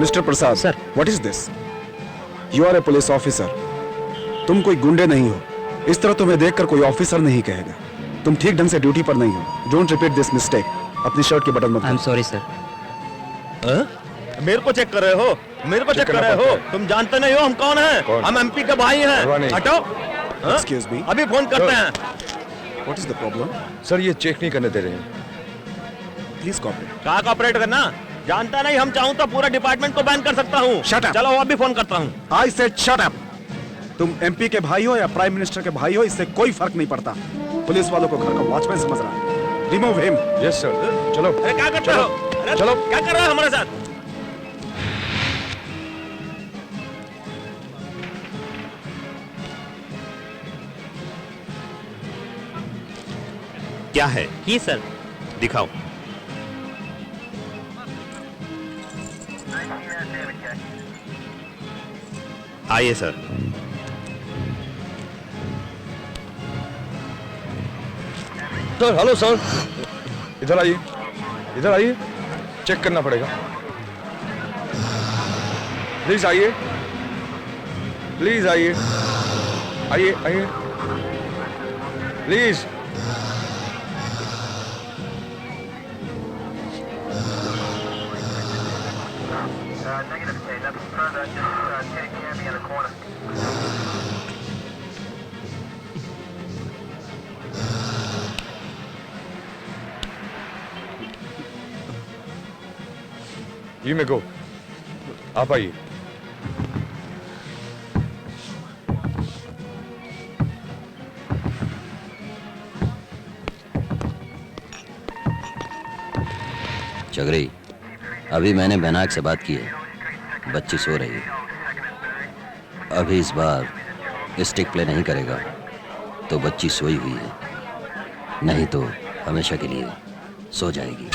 Mister Prasad sir, what is this? You are a police officer, तुम कोई गुंडे नहीं हो। इस तरह तुम्हें देखकर कोई ऑफिसर नहीं कहेगा। तुम ठीक ढंग से ड्यूटी पर नहीं हो। Don't repeat this mistake. अपनी शर्ट के बटन मत। आई एम सॉरी सर। मेरे को चेक कर रहे हो? मेरे को चेक कर रहे हो? तुम जानते नहीं हो हम कौन हैं? हम एमपी के भाई हैं। हटो। एक्सक्यूज मी, अभी फोन करते हैं। What is the problem? Sir ये चेक नहीं करने दे रहे हैं। Please cooperate. कहाँ कॉपरेट करना? जानता नहीं, हम चाहूँ तो पूरा डिपार्टमेंट को बैन कर सकता हूँ। Shut up. चलो अभी फोन करता हूँ। I said shut up. तुम एमपी के भाई हो या प्राइम मिनिस्टर के भाई हो, इससे कोई फर्क नहीं पड़ता। पुलिस वालों को घर का वॉचमैन समझ रहा है। Remove him. Yes sir. चलो। अरे क्या करते हो? अरे चलो। क्या कर रहे हो हमारे साथ? क्या है ये सर? दिखाओ। आइए सर। सर हेलो सर, इधर आइए, इधर आइए, चेक करना पड़ेगा। प्लीज आइए, प्लीज आइए, आइए आइए प्लीज। You may go. आप आइए। चगरी, अभी मैंने बैनाक से बात की है, बच्ची सो रही है। अभी इस बार स्टिक प्ले नहीं करेगा तो बच्ची सोई हुई है, नहीं तो हमेशा के लिए सो जाएगी।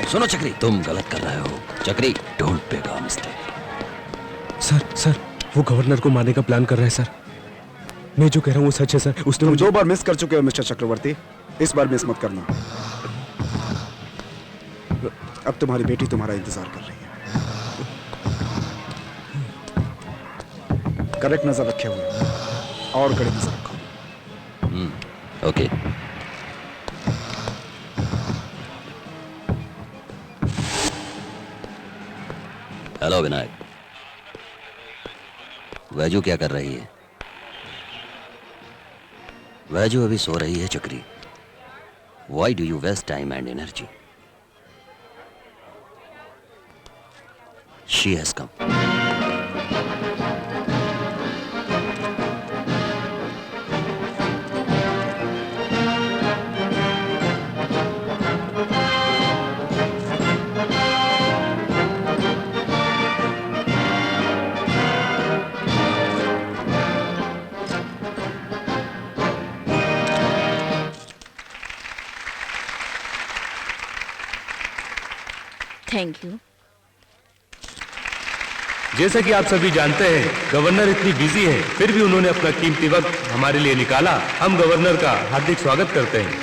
सुनो चक्री, तुम गलत कर रहे हो। चक्री, don't make a mistake. Sir वो गवर्नर को मारने का प्लान कर रहा है सर। मैं जो कह रहा हूँ वो सच है सर। उसने तुम मुझे 2 बार मिस कर चुके हो मिस्टर चक्रवर्ती, इस बार मिस मत करना। अब तुम्हारी बेटी तुम्हारा इंतजार कर रही है। करेक्ट नजर रखे हुए और कड़ी नजर रखो। ओके। हेलो विनायक, वैजू क्या कर रही है? वैजू अभी सो रही है Chakri. Why do you waste time and energy? She has come. Thank you. जैसा कि आप सभी जानते हैं, गवर्नर इतनी बिजी हैं, फिर भी उन्होंने अपना कीमती वक्त हमारे लिए निकाला। हम गवर्नर का हार्दिक स्वागत करते हैं।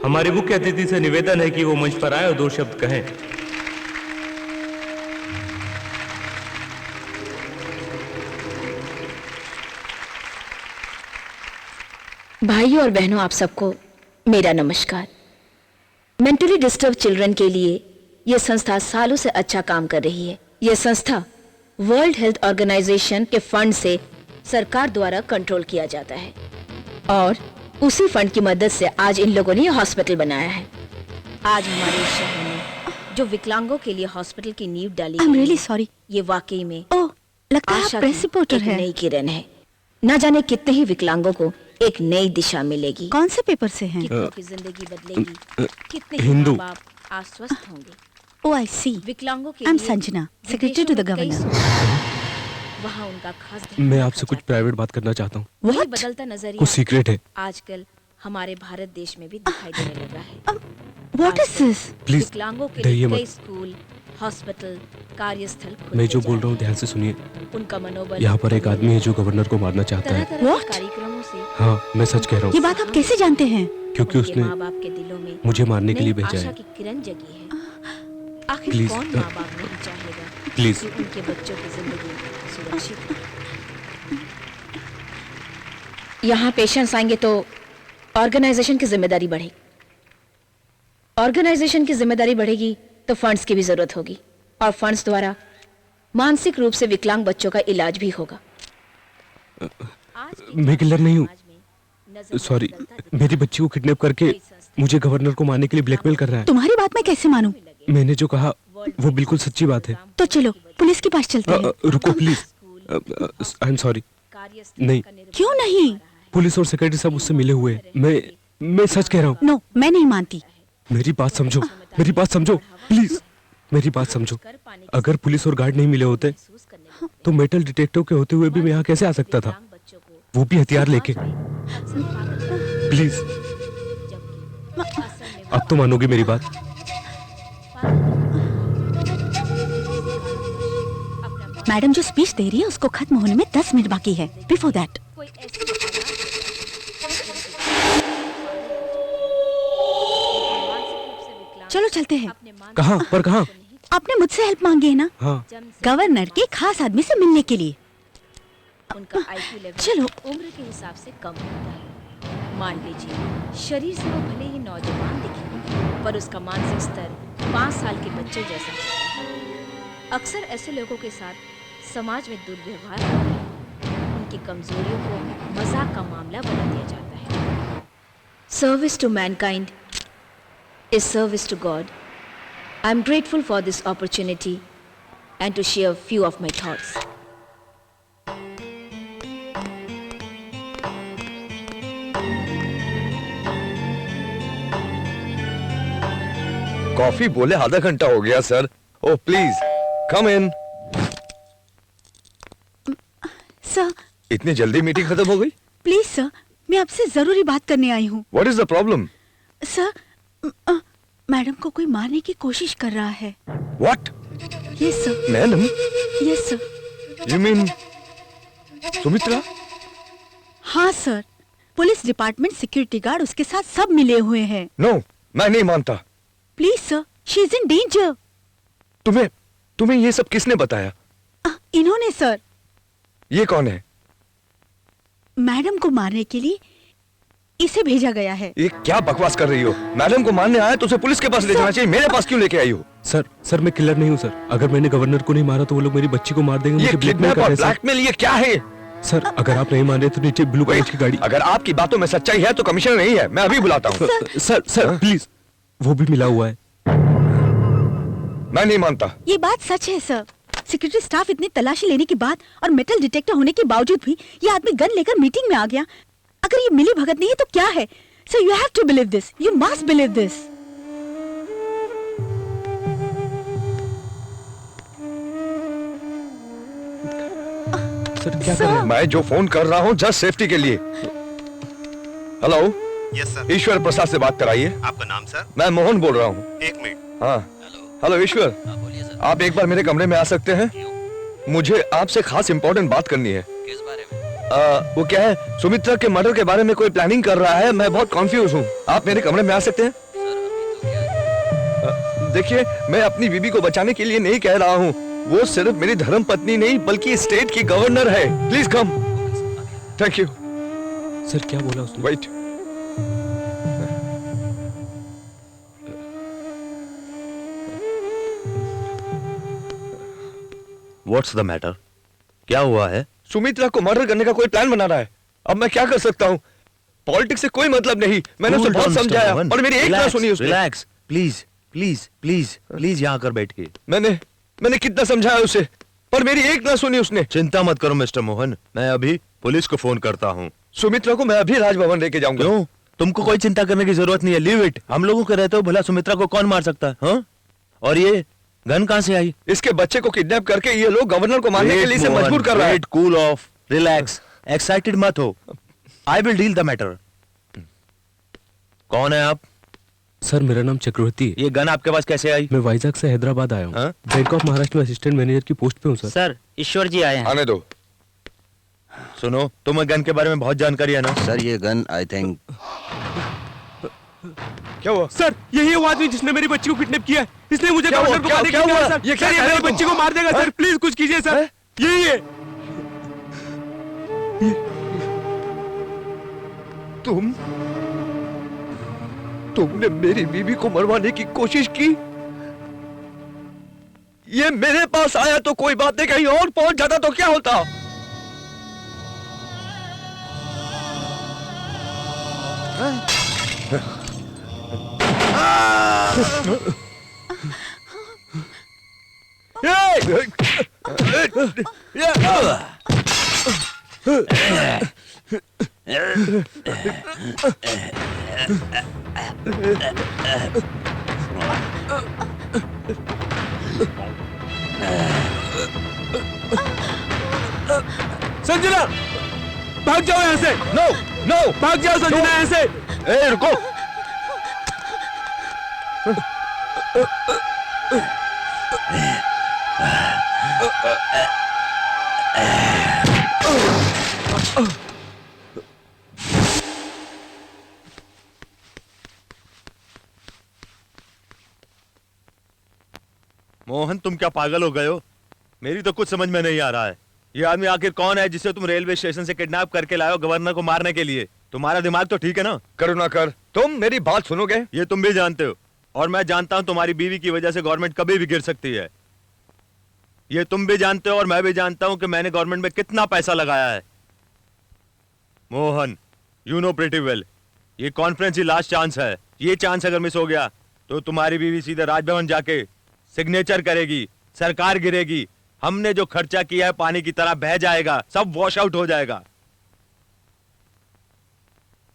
हमारे मुख्य अतिथि से निवेदन है कि वो मंच पर आए और 2 शब्द कहें। भाइयों और बहनों, आप सबको मेरा नमस्कार। मेंटली डिस्टर्ब चिल्ड्रन के लिए यह संस्था सालों से अच्छा काम कर रही है। यह संस्था वर्ल्ड हेल्थ ऑर्गेनाइजेशन के फंड से सरकार द्वारा कंट्रोल किया जाता है और उसी फंड की मदद से आज इन लोगों ने यह हॉस्पिटल बनाया है। आज हमारे शहर में जो विकलांगों के लिए हॉस्पिटल की नींव डाली I'm गई really है, sorry. ये वाकई में लगता है आशा आप प्रेस की रिपोर्टर एक हैं। नई किरण है। न जाने कितने ही विकलांगों को एक नई दिशा मिलेगी। कौन से पेपर से हैं? कितनों की जिंदगी बदलेगी, कितने ही हिंदू। माँ बाप आश्वस्त होंगे। Oh, I see. विकलांगों के I'm लिए Sanjana, secretary to the विदेशों में कई governor. सुविधाएं, वहाँ उनका खास ध्यान मैं रखा आपसे कुछ जाता प्राइवेट बात करना चाहता हूँ। है। वही बदलता नजरिया कुछ सीक्रेट है। आजकल हमारे भारत देश में भी दिखाई देने लगा है। What is this? प्लीज विकलांगों के डरिए लिए कई मत। स्कूल, हॉस्पिटल, कार्यस्थल खुलते मैं जो बोल जा रहा हूँ ध्यान से सुनिए। उनका मनोबल यहाँ पर एक आदमी है जो गवर्नर को मारना चाहता तरह है। तरह के कार्यक्रमों से हाँ, मैं सच कह रहा ये हूँ, बात आप कैसे जानते हैं? क्योंकि उनके उसने माँ बाप के दिलों में मुझे मारने के नई लिए भेजा आशा है। की किरण जगी है। आखिर प्लीज, कौन माँ बाप नहीं चाहेगा प्लीज। कि उनके बच्चों की जिंदगी सुरक्षित हो। यहाँ पेशेंट्स आएंगे तो ऑर्गेनाइजेशन की जिम्मेदारी बढ़ेगी। ऑर्गेनाइजेशन की जिम्मेदारी बढ़ेगी तो फंड्स की भी जरूरत होगी और फंड्स द्वारा मानसिक रूप से विकलांग बच्चों का इलाज भी होगा। मैं किलर नहीं हूँ। सॉरी, मेरी बच्ची को किडनैप करके मुझे गवर्नर को मारने के लिए ब्लैकमेल कर रहा है। तुम्हारी बात मैं कैसे मानूं? मैंने जो कहा वो बिल्कुल सच्ची बात है। तो चलो पुलिस के पास चलते हैं। रुको प्लीज। I am sorry. नहीं, क्यों नहीं? पुलिस और सेक्रेटरी सब उससे मिले हुए हैं। मैं सच कह रहा हूँ। नो, मैं नहीं मानती। मेरी बात समझो, मेरी बात समझो प्लीज, मेरी बात समझो। अगर पुलिस और गार्ड नहीं मिले होते तो मेटल डिटेक्टिव के होते हुए भी मैं यहाँ कैसे आ सकता था, वो भी हथियार लेके। प्लीज, अब तो मानोगे मेरी बात। मैडम जो स्पीच दे रही है उसको खत्म होने में 10 मिनट बाकी है। बिफोर दैट चलो चलते हैं। कहाँ पर कहाँ? आपने मुझसे हेल्प मांगी है ना? हाँ। गवर्नर के खास आदमी से मिलने के लिए। उनका IQ लेवल चलो। उम्र के हिसाब से कम होता है। मान लीजिए शरीर से वो भले ही नौजवान दिखे पर उसका मानसिक स्तर 5 साल के बच्चे जैसा होता है। अक्सर ऐसे लोगों के साथ समाज में दुर्व्यवहार होता है। उनकी कमजोरियों को मजाक का मामला बना दिया जाता है। Service to mankind is service to God. I am grateful for this opportunity and to share a few of my thoughts. Coffee बोले आधा घंटा हो गया sir. Oh please come in. Sir, इतनी जल्दी मीटिंग खत्म हो गई? प्लीज सर, मैं आपसे जरूरी बात करने आई हूँ। What is the problem? Sir, madam को कोई मारने की कोशिश कर रहा है। What? Yes sir. Madam? Yes sir. You mean Sumitra? हाँ sir, police department, security guard उसके साथ सब मिले हुए हैं। No, मैं नहीं मानता। Please sir, she is in danger. तुम्हें ये सब किसने बताया? इन्होंने सर। ये कौन है? मैडम को मारने के लिए इसे भेजा गया है। ये क्या बकवास कर रही हो? मैडम को मारने आया तो उसे पुलिस के पास ले जाना चाहिए, मेरे पास क्यों लेके आई हो? सर मैं किलर नहीं हूँ सर। अगर मैंने गवर्नर को नहीं मारा तो वो लोग मेरी बच्ची को मार देंगे। ये किडनैप और ब्लैकमेल ये क्या है? सर अगर आप नहीं मान रहे तो नीचे ब्लू कलर की गाड़ी। अगर आपकी बातों में सच्चाई है तो कमिश्नर नहीं है, मैं अभी बुलाता हूँ। सर प्लीज, वो भी मिला हुआ है। मैं नहीं मानता। ये बात सच है सर। सिक्योरिटी स्टाफ इतनी तलाशी लेने के बाद और मेटल डिटेक्टर होने के बावजूद भी ये आदमी गन लेकर मीटिंग में आ गया। अगर ये मिली भगत नहीं है तो क्या है? Sir you have to believe this, you must believe this. Sir क्या कर रहे हैं? मैं जो फोन कर रहा हूँ जस्ट सेफ्टी के लिए। Hello. Yes sir. Ishwar Prasad से बात कराइए। आपका नाम सर? मैं मोहन बोल रहा हूँ। एक मिनट। हाँ हेलो ईश्वर, आप एक बार मेरे कमरे में आ सकते हैं? मुझे आपसे खास इंपॉर्टेंट बात करनी है। किस बारे में? वो क्या है, सुमित्रा के मर्डर के बारे में कोई प्लानिंग कर रहा है, मैं बहुत कंफ्यूज हूँ। आप मेरे कमरे में आ सकते हैं? देखिए, मैं अपनी बीबी को बचाने के लिए नहीं कह रहा हूँ, वो सिर्फ मेरी धर्म पत्नी नहीं बल्कि स्टेट की गवर्नर है। Please come. Thank you. Sir क्या बोला उसने? वेट। What's the matter? क्या हुआ है? सुमित्रा को मर्डर करने का कोई प्लान बना रहा है। अब मैं क्या कर सकता हूँ? पॉलिटिक्स से कोई मतलब नहीं। मैंने उसे बहुत समझाया और मेरी एक ना सुनी उसने। Relax, please please please please यहाँ कर बैठिए। मैंने कितना समझाया उसे पर मेरी एक ना सुनी उसने। चिंता मत करो मिस्टर मोहन, मैं अभी पुलिस को फोन करता हूँ। सुमित्रा को मैं अभी राजभवन लेके जाऊंगा। क्यों? तुमको कोई चिंता करने की जरूरत नहीं है, लीव इट। हम लोगों के रहते हो भला सुमित्रा को कौन मार सकता है? हाँ? और ये गन कहाँ से आई? इसके बच्चे को किडनैप करके ये लोग गवर्नर को मारने के लिए इसे मजबूर कर रहा है। कूल ऑफ, रिलैक्स, एक्साइटेड मत हो। I will deal the matter. कौन है आप? सर मेरा नाम चक्रवर्ती है। ये गन आपके पास कैसे आई? मैं वाइजैक से हैदराबाद आया हूँ। बैंक ऑफ महाराष्ट्र में असिस्टेंट मैनेजर की पोस्ट पे हूँ सर। सर ईश्वर जी आए हैं। आने दो। सुनो, तुम्हें गन के बारे में बहुत जानकारी है ना? सर ये गन आई थिंक। क्या हुआ? सर यही वो आदमी जिसने मेरी बच्ची को किडनैप किया है, इसलिए मुझे गवर्नर को मारने के लिए आया, सर। ये क्या सर, ये मेरी बच्ची को मार देगा सर, प्लीज कुछ कीजिए सर। यही है। तुमने मेरी बीबी को मरवाने की कोशिश की। ये मेरे पास आया तो कोई बात नहीं, कहीं और पहुंच जाता तो क्या होता? संजना भाग जाओ यहाँ से। नो नो भाग जाओ संजना यहाँ से। ए रुको। मोहन तुम क्या पागल हो गए हो? मेरी तो कुछ समझ में नहीं आ रहा है। ये आदमी आखिर कौन है जिसे तुम रेलवे स्टेशन से किडनैप करके लाए हो गवर्नर को मारने के लिए? तुम्हारा दिमाग तो ठीक है ना? करुणाकर, तुम मेरी बात सुनोगे? ये तुम भी जानते हो और मैं जानता हूं तुम्हारी बीवी की वजह से गवर्नमेंट कभी भी गिर सकती है। ये तुम भी जानते हो और मैं भी जानता हूं कि मैंने गवर्नमेंट में कितना पैसा लगाया है। Mohan, you know pretty well, ये कॉन्फ्रेंस ही लास्ट चांस है। ये चांस अगर मिस हो गया तो तुम्हारी बीवी सीधे राजभवन जाके सिग्नेचर करेगी, सरकार गिरेगी, हमने जो खर्चा किया है पानी की तरह बह जाएगा, सब वॉश आउट हो जाएगा।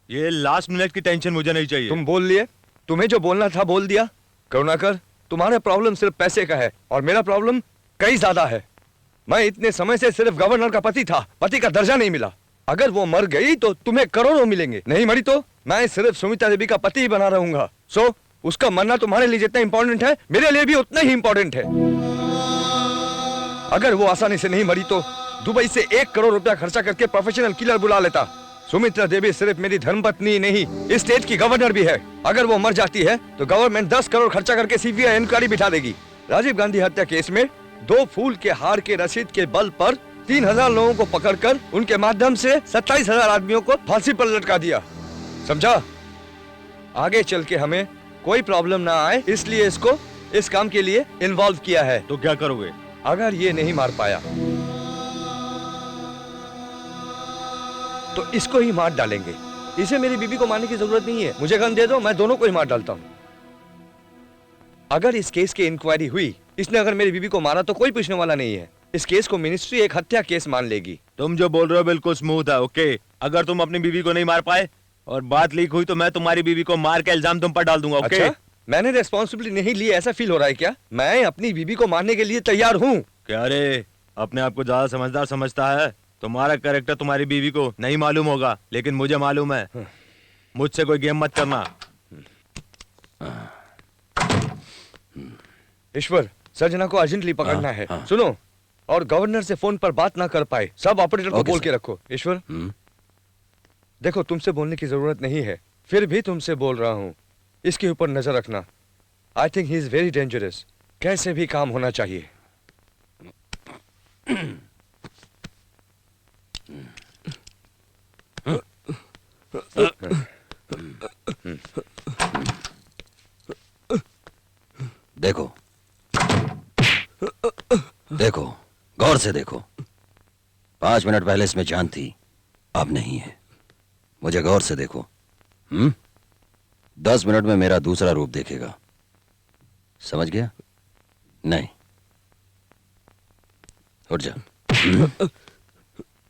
ये लास्ट मिनट की टेंशन मुझे नहीं चाहिए। तुम बोल लिए, तुम्हें जो बोलना था बोल दिया। करुणाकर, तुम्हारा प्रॉब्लम सिर्फ पैसे का है और मेरा प्रॉब्लम कई ज्यादा है। मैं इतने समय से सिर्फ गवर्नर का पति था, पति का दर्जा नहीं मिला। अगर वो मर गई तो तुम्हें करोड़ों मिलेंगे, नहीं मरी तो मैं सिर्फ सुमित्रा देवी का पति ही बना रहूंगा। सो उसका मरना तुम्हारे लिए जितना इंपॉर्टेंट है मेरे लिए भी उतना ही इंपॉर्टेंट है। अगर वो आसानी से नहीं मरी तो दुबई से 1 करोड़ रुपया खर्चा करके प्रोफेशनल किलर बुला लेता। सुमित्रा देवी सिर्फ मेरी धर्मपत्नी नहीं, इस स्टेट की गवर्नर भी है। अगर वो मर जाती है तो गवर्नमेंट 10 करोड़ खर्चा करके सीबीआई इंक्वायरी बिठा देगी। राजीव गांधी हत्या केस में 2 फूल के हार के रसीद के बल पर 3000 लोगों को पकड़कर उनके माध्यम से 27,000 आदमियों को फांसी पर लटका दिया। समझा? आगे चल के हमें कोई प्रॉब्लम ना आए इसलिए इसको इस काम के लिए इन्वॉल्व किया है। तो क्या करोगे? अगर ये नहीं मार पाया तो इसको ही मार डालेंगे। इसे मेरी बीबी को मारने की जरूरत नहीं है, मुझे गन दे दो, मैं दोनों को ही मार डालता हूँ। अगर इस केस की इंक्वायरी हुई, इसने अगर मेरी बीबी को मारा तो कोई पूछने वाला नहीं है। इस केस को मिनिस्ट्री एक हत्या केस मान लेगी। तुम जो बोल रहे हो बिल्कुल स्मूथ है, ओके। अगर तुम अपनी बीवी को नहीं मार पाए और बात लीक हुई तो मैं तुम्हारी बीवी को मार के इल्जाम तुम पर डाल दूंगा, ओके? अच्छा? मैंने रिस्पॉन्सिबिलिटी नहीं ली, ऐसा फील हो रहा है क्या? मैं अपनी बीबी को मारने के लिए तैयार हूँ। क्या रे, अपने आप को ज्यादा समझदार समझता है? तुम्हारा कैरेक्टर तुम्हारी बीवी को नहीं मालूम होगा, लेकिन मुझे मालूम है। मुझसे कोई गेम मत करना। ईश्वर, सर्जना को अर्जेंटली पकड़ना है। सुनो, और गवर्नर से फोन पर बात ना कर पाए, सब ऑपरेटर को बोल के रखो। ईश्वर, देखो तुमसे बोलने की जरूरत नहीं है, फिर भी तुमसे बोल रहा हूँ, इसके ऊपर नजर रखना। I think he is very dangerous. कैसे भी काम होना चाहिए। देखो देखो, गौर से देखो। 5 मिनट पहले इसमें जान थी, अब नहीं है। मुझे गौर से देखो। 10 मिनट में मेरा दूसरा रूप देखेगा, समझ गया? नहीं, उठ जा।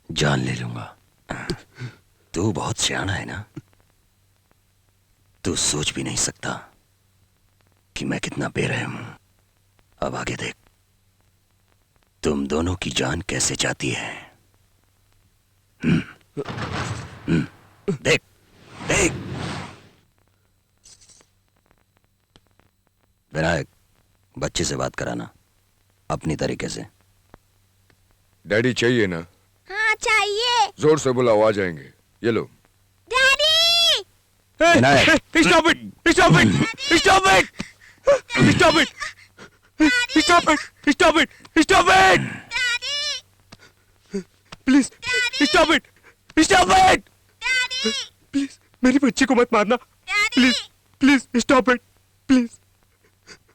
जान ले लूंगा। तू बहुत सियाना है ना? तू सोच भी नहीं सकता कि मैं कितना बेरहम हूं। अब आगे देख, तुम दोनों की जान कैसे जाती है। देख देख। विनायक, बच्चे से बात कराना अपनी तरीके से। डैडी चाहिए ना? हाँ चाहिए। जोर से बुलाओ, आ जाएंगे। ये लो। Daddy! Vinayak, Stop it! Stop it! Stop it! Stop it! Stop it! Stop it! Stop it! Please! Stop it! Stop it! Please! मेरी बच्ची को मत मारना। Please! Please! Stop it! Please!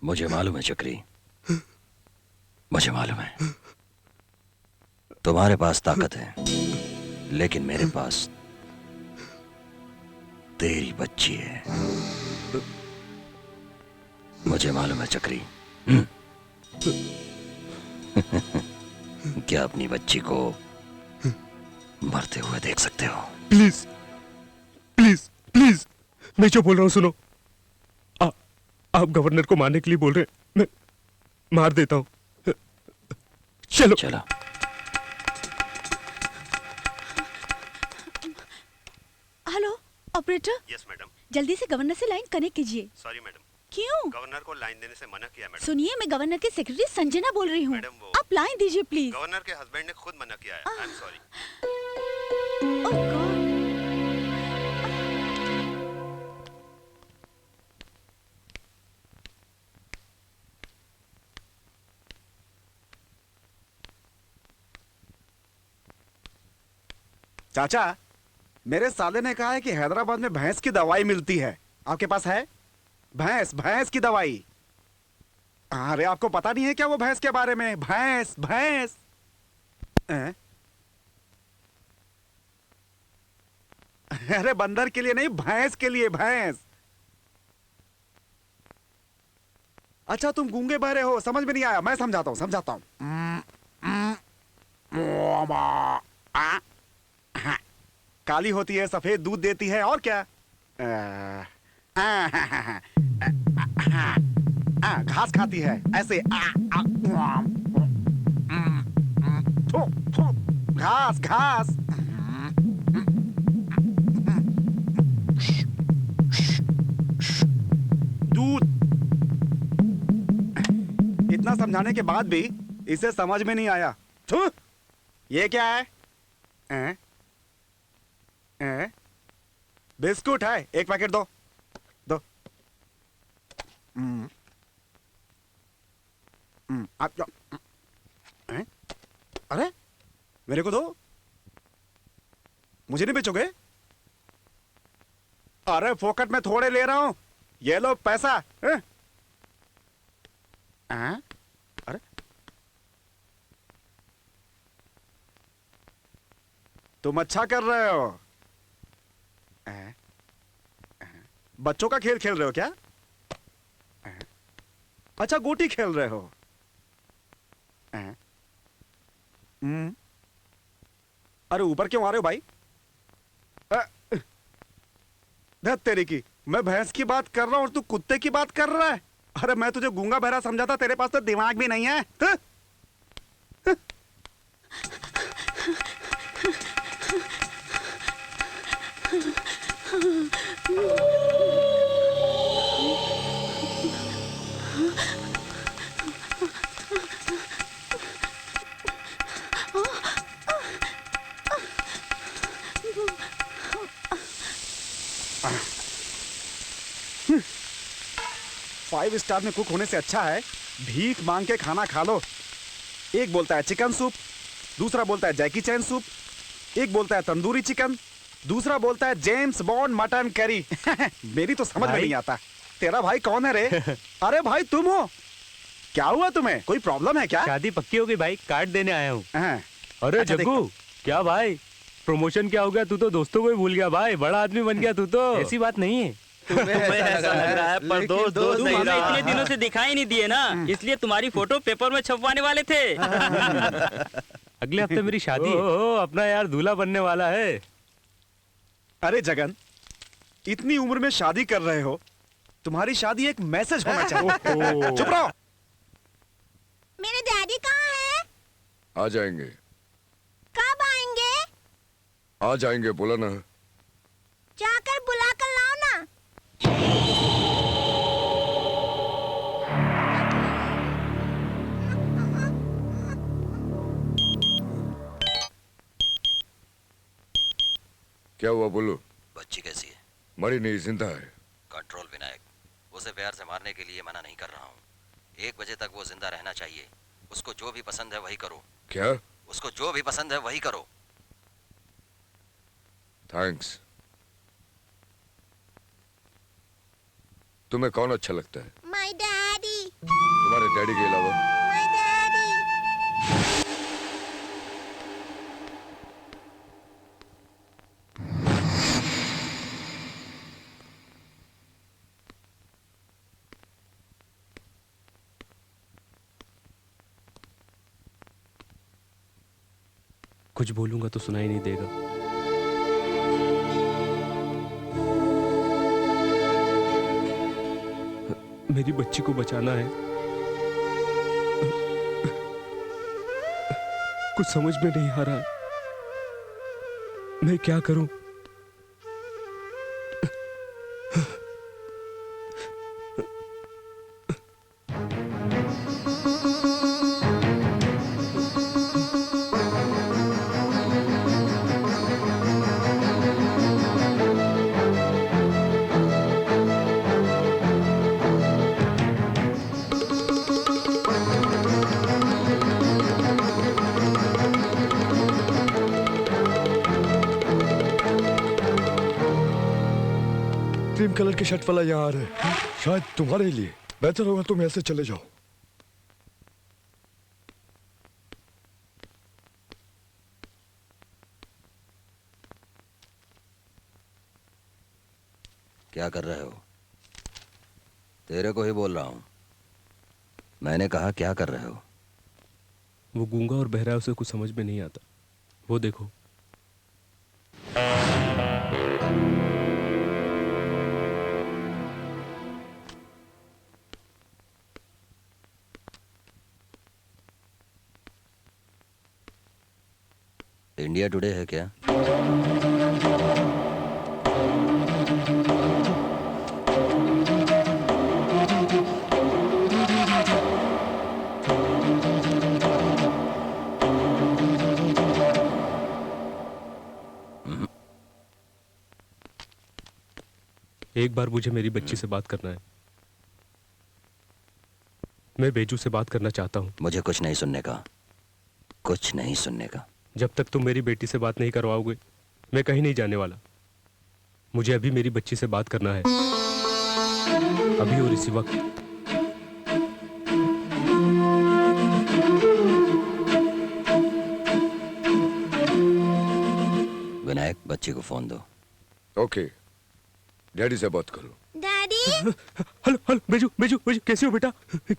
मुझे मालूम है चक्री, मुझे मालूम है तुम्हारे पास ताकत है, लेकिन मेरे पास तेरी बच्ची है। मुझे मालूम है चक्री। क्या अपनी बच्ची को मरते हुए देख सकते हो? प्लीज प्लीज प्लीज, मैं जो बोल रहा हूँ सुनो। आप गवर्नर को मारने के लिए बोल रहे हैं, मैं मार देता हूँ। चलो चलो। Hello operator. Yes madam. जल्दी से गवर्नर से लाइन कनेक्ट कीजिए। Sorry madam. क्यों? गवर्नर को लाइन देने से मना किया मैडम। सुनिए, मैं गवर्नर के सेक्रेटरी संजना बोल रही हूँ। मैडम, वो आप लाइन दीजिए प्लीज। गवर्नर के हस्बैंड ने खुद मना किया है। आई एम सॉरी। Oh God. चाचा, मेरे साले ने कहा है कि हैदराबाद में भैंस की दवाई मिलती है। आपके पास है? भैंस भैंस की दवाई। अरे आपको पता नहीं है क्या वो भैंस के बारे में? भैंस भैंस। अरे बंदर के लिए नहीं, भैंस के लिए, भैंस। अच्छा तुम गूंगे बहरे हो, समझ में नहीं आया? मैं समझाता हूँ समझाता हूँ। काली होती है, सफेद दूध देती है, और क्या? घास खाती है ऐसे। घास घास। दूध समझाने के बाद भी इसे समझ में नहीं आया। थू! ये क्या है? बिस्कुट है, एक पैकेट दो। दो। आप अरे मेरे को दो, मुझे नहीं बेचोगे? अरे फोकट में थोड़े ले रहा हूं, ये लो पैसा। अरे तुम अच्छा कर रहे हो। बच्चों का खेल खेल रहे हो क्या? अच्छा गोटी खेल रहे हो। अरे ऊपर क्यों आ रहे हो भाई? धत तेरी की, मैं भैंस की बात कर रहा हूं और तू कुत्ते की बात कर रहा है। अरे मैं तुझे गूंगा बहरा समझा था, तेरे पास तो दिमाग भी नहीं है। फाइव स्टार में कुक होने से अच्छा है भीख मांग के खाना खा लो। एक बोलता है चिकन सूप, दूसरा बोलता है जैकी चैन सूप, एक बोलता है तंदूरी चिकन, दूसरा बोलता है जेम्स बॉन्ड मटन करी। मेरी तो समझ में नहीं आता। तेरा भाई कौन है रे? अरे भाई तुम हो? क्या हुआ तुम्हें? कोई प्रॉब्लम है क्या? शादी पक्की हो गई भाई, कार्ड देने आया हूँ। अरे अच्छा, जग्गू, क्या भाई प्रमोशन क्या हो गया? तू तो दोस्तों को ही भूल गया भाई, बड़ा आदमी बन गया तू तो। ऐसी बात नहीं है। तुम्हें ऐसा लग रहा है पर दोस्त तुम हमें इतने दिनों से दिखाई नहीं दिए ना, इसलिए तुम्हारी फोटो पेपर में छपवाने वाले थे। अगले हफ्ते मेरी शादी है। अपना यार दूल्हा बनने वाला है। अरे जगन, इतनी उम्र में शादी कर रहे हो, तुम्हारी शादी एक मैसेज होना चाहिए। चुप रहो। मेरे डैडी कहाँ है? आ जाएंगे। कब आएंगे? आ जाएंगे बोला ना। जाकर बुला कर लाओ ना। क्या हुआ बोलो? बच्ची कैसी है? मरी नहीं, जिंदा है। कंट्रोल विनायक, उसे प्यार से मारने के लिए मना नहीं कर रहा हूँ। 1 बजे तक वो जिंदा रहना चाहिए। उसको जो भी पसंद है वही करो। क्या? उसको जो भी पसंद है वही करो। थैंक्स। तुम्हें कौन अच्छा लगता है? My daddy. तुम्हारे डैडी के अलावा? My daddy. कुछ बोलूंगा तो सुनाई नहीं देगा। मेरी बच्ची को बचाना है। कुछ समझ में नहीं आ रहा है, मैं क्या करूं? क्रीम कलर की शर्ट वाला यहाँ आ रहा है, शायद तुम्हारे लिए। बेहतर होगा तुम ऐसे चले जाओ। क्या कर रहे हो? तेरे को ही बोल रहा हूं। मैंने कहा क्या कर रहे हो? वो गूंगा और बहरा है, उसे कुछ समझ में नहीं आता। वो देखो। इंडिया टुडे है क्या? एक बार मुझे मेरी बच्ची से बात करना है। मैं बेजू से बात करना चाहता हूँ। मुझे कुछ नहीं सुनने का, कुछ नहीं सुनने का। जब तक तुम मेरी बेटी से बात नहीं करवाओगे मैं कहीं नहीं जाने वाला। मुझे अभी मेरी बच्ची से बात करना है, अभी और इसी वक्त। विनायक, बच्ची को फोन दो। ओके, डैडी से बात करो। Daddy hello hello, Beju Beju Beju, कैसे हो बेटा?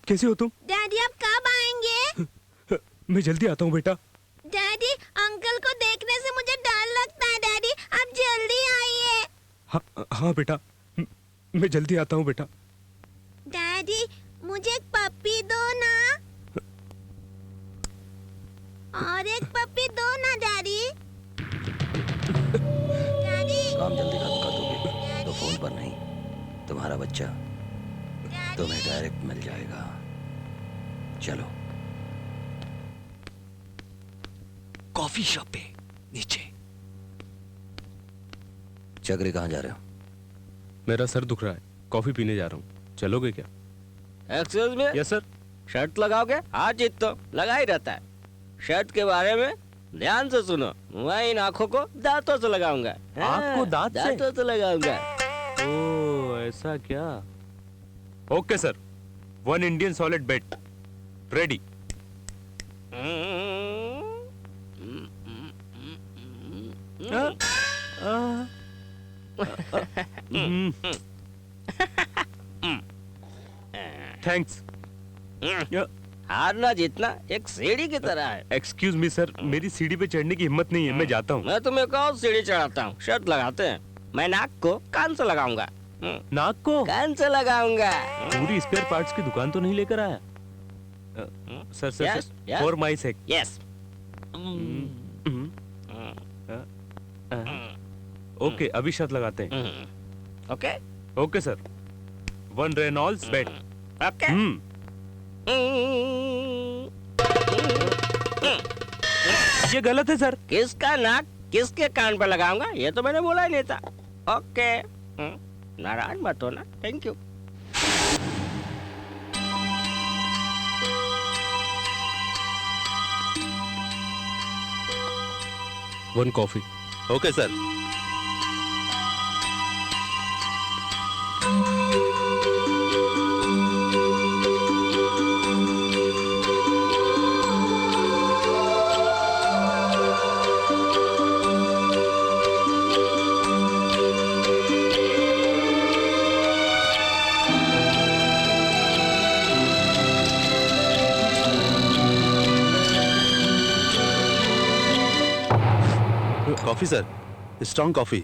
कैसे हो तुम? डैडी आप कब आएंगे? मैं जल्दी आता हूँ बेटा। डैडी अंकल को देखने से मुझे डर लगता है। डैडी आप जल्दी आइए। हाँ हाँ बेटा, मैं जल्दी आता हूँ बेटा। डैडी मुझे एक पप्पी दो ना, और एक पप्पी दो ना डैडी। डैडी काम जल्दी खत्म कर दोगे तो फोन पर नहीं, तुम्हारा बच्चा तुम्हें डायरेक्ट मिल जाएगा। चलो। कॉफी शॉप पे नीचे। चक्री, कहाँ जा रहे हो? मेरा सर दुख रहा है, कॉफी पीने जा रहा हूँ। चलोगे क्या? Excuse me. Yes sir. Shirt लगाओगे? हाँ जीत तो लगा ही रहता है। शर्ट के बारे में ध्यान से सुनो, मैं इन आंखों को दांतों से लगाऊंगा। आँख को दांत से? दांतों से लगाऊंगा। ओह ऐसा क्या? ओके सर, 1 इंडियन सॉलिड बेट रेडी। थैंक्स। हारना जीतना एक सीढ़ी की तरह है। एक्सक्यूज मी सर, मेरी सीढ़ी पे चढ़ने की हिम्मत नहीं है, मैं जाता हूँ। मैं तुम्हें कौन सीढ़ी चढ़ाता हूँ? शर्ट लगाते हैं। मैं नाक को कान से लगाऊंगा। नाक को कान से लगाऊंगा। पूरी स्पेयर पार्ट्स की दुकान तो नहीं लेकर आया? Sir sir Yes, yes. For my sake. Yes. Okay, अभी शर्त लगाते हैं। Okay okay sir, 1 Reynolds bet. Okay. ये गलत है सर। किसका नाक किसके कान पे लगाऊंगा ये तो मैंने बोला ही नहीं था। ओके, नाराज मत हो ना। Thank you. One coffee. Okay sir. Coffee sir, strong coffee.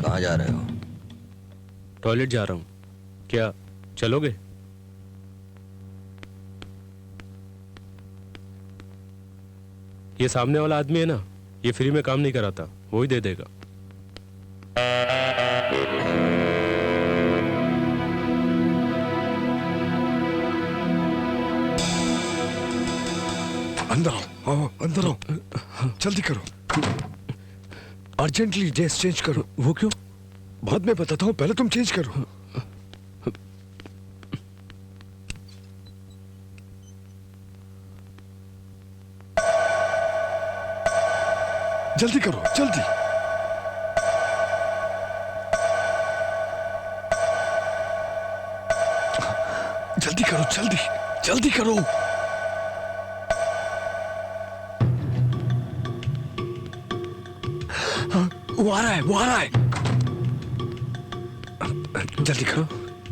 कहाँ जा रहे हो? टॉयलेट जा रहा हूँ, क्या चलोगे? ये सामने वाला आदमी है ना, ये फ्री में काम नहीं कराता, वो ही दे देगा। अंदर आओ, अंदर आओ, जल्दी करो, अर्जेंटली ड्रेस चेंज करो। वो क्यों? बाद में बताता हूँ, पहले तुम चेंज करो। जल्दी करो, जल्दी। जल्दी करो, जल्दी जल्दी करो। वो आ रहा है, वो आ रहा है। जल्दी करो,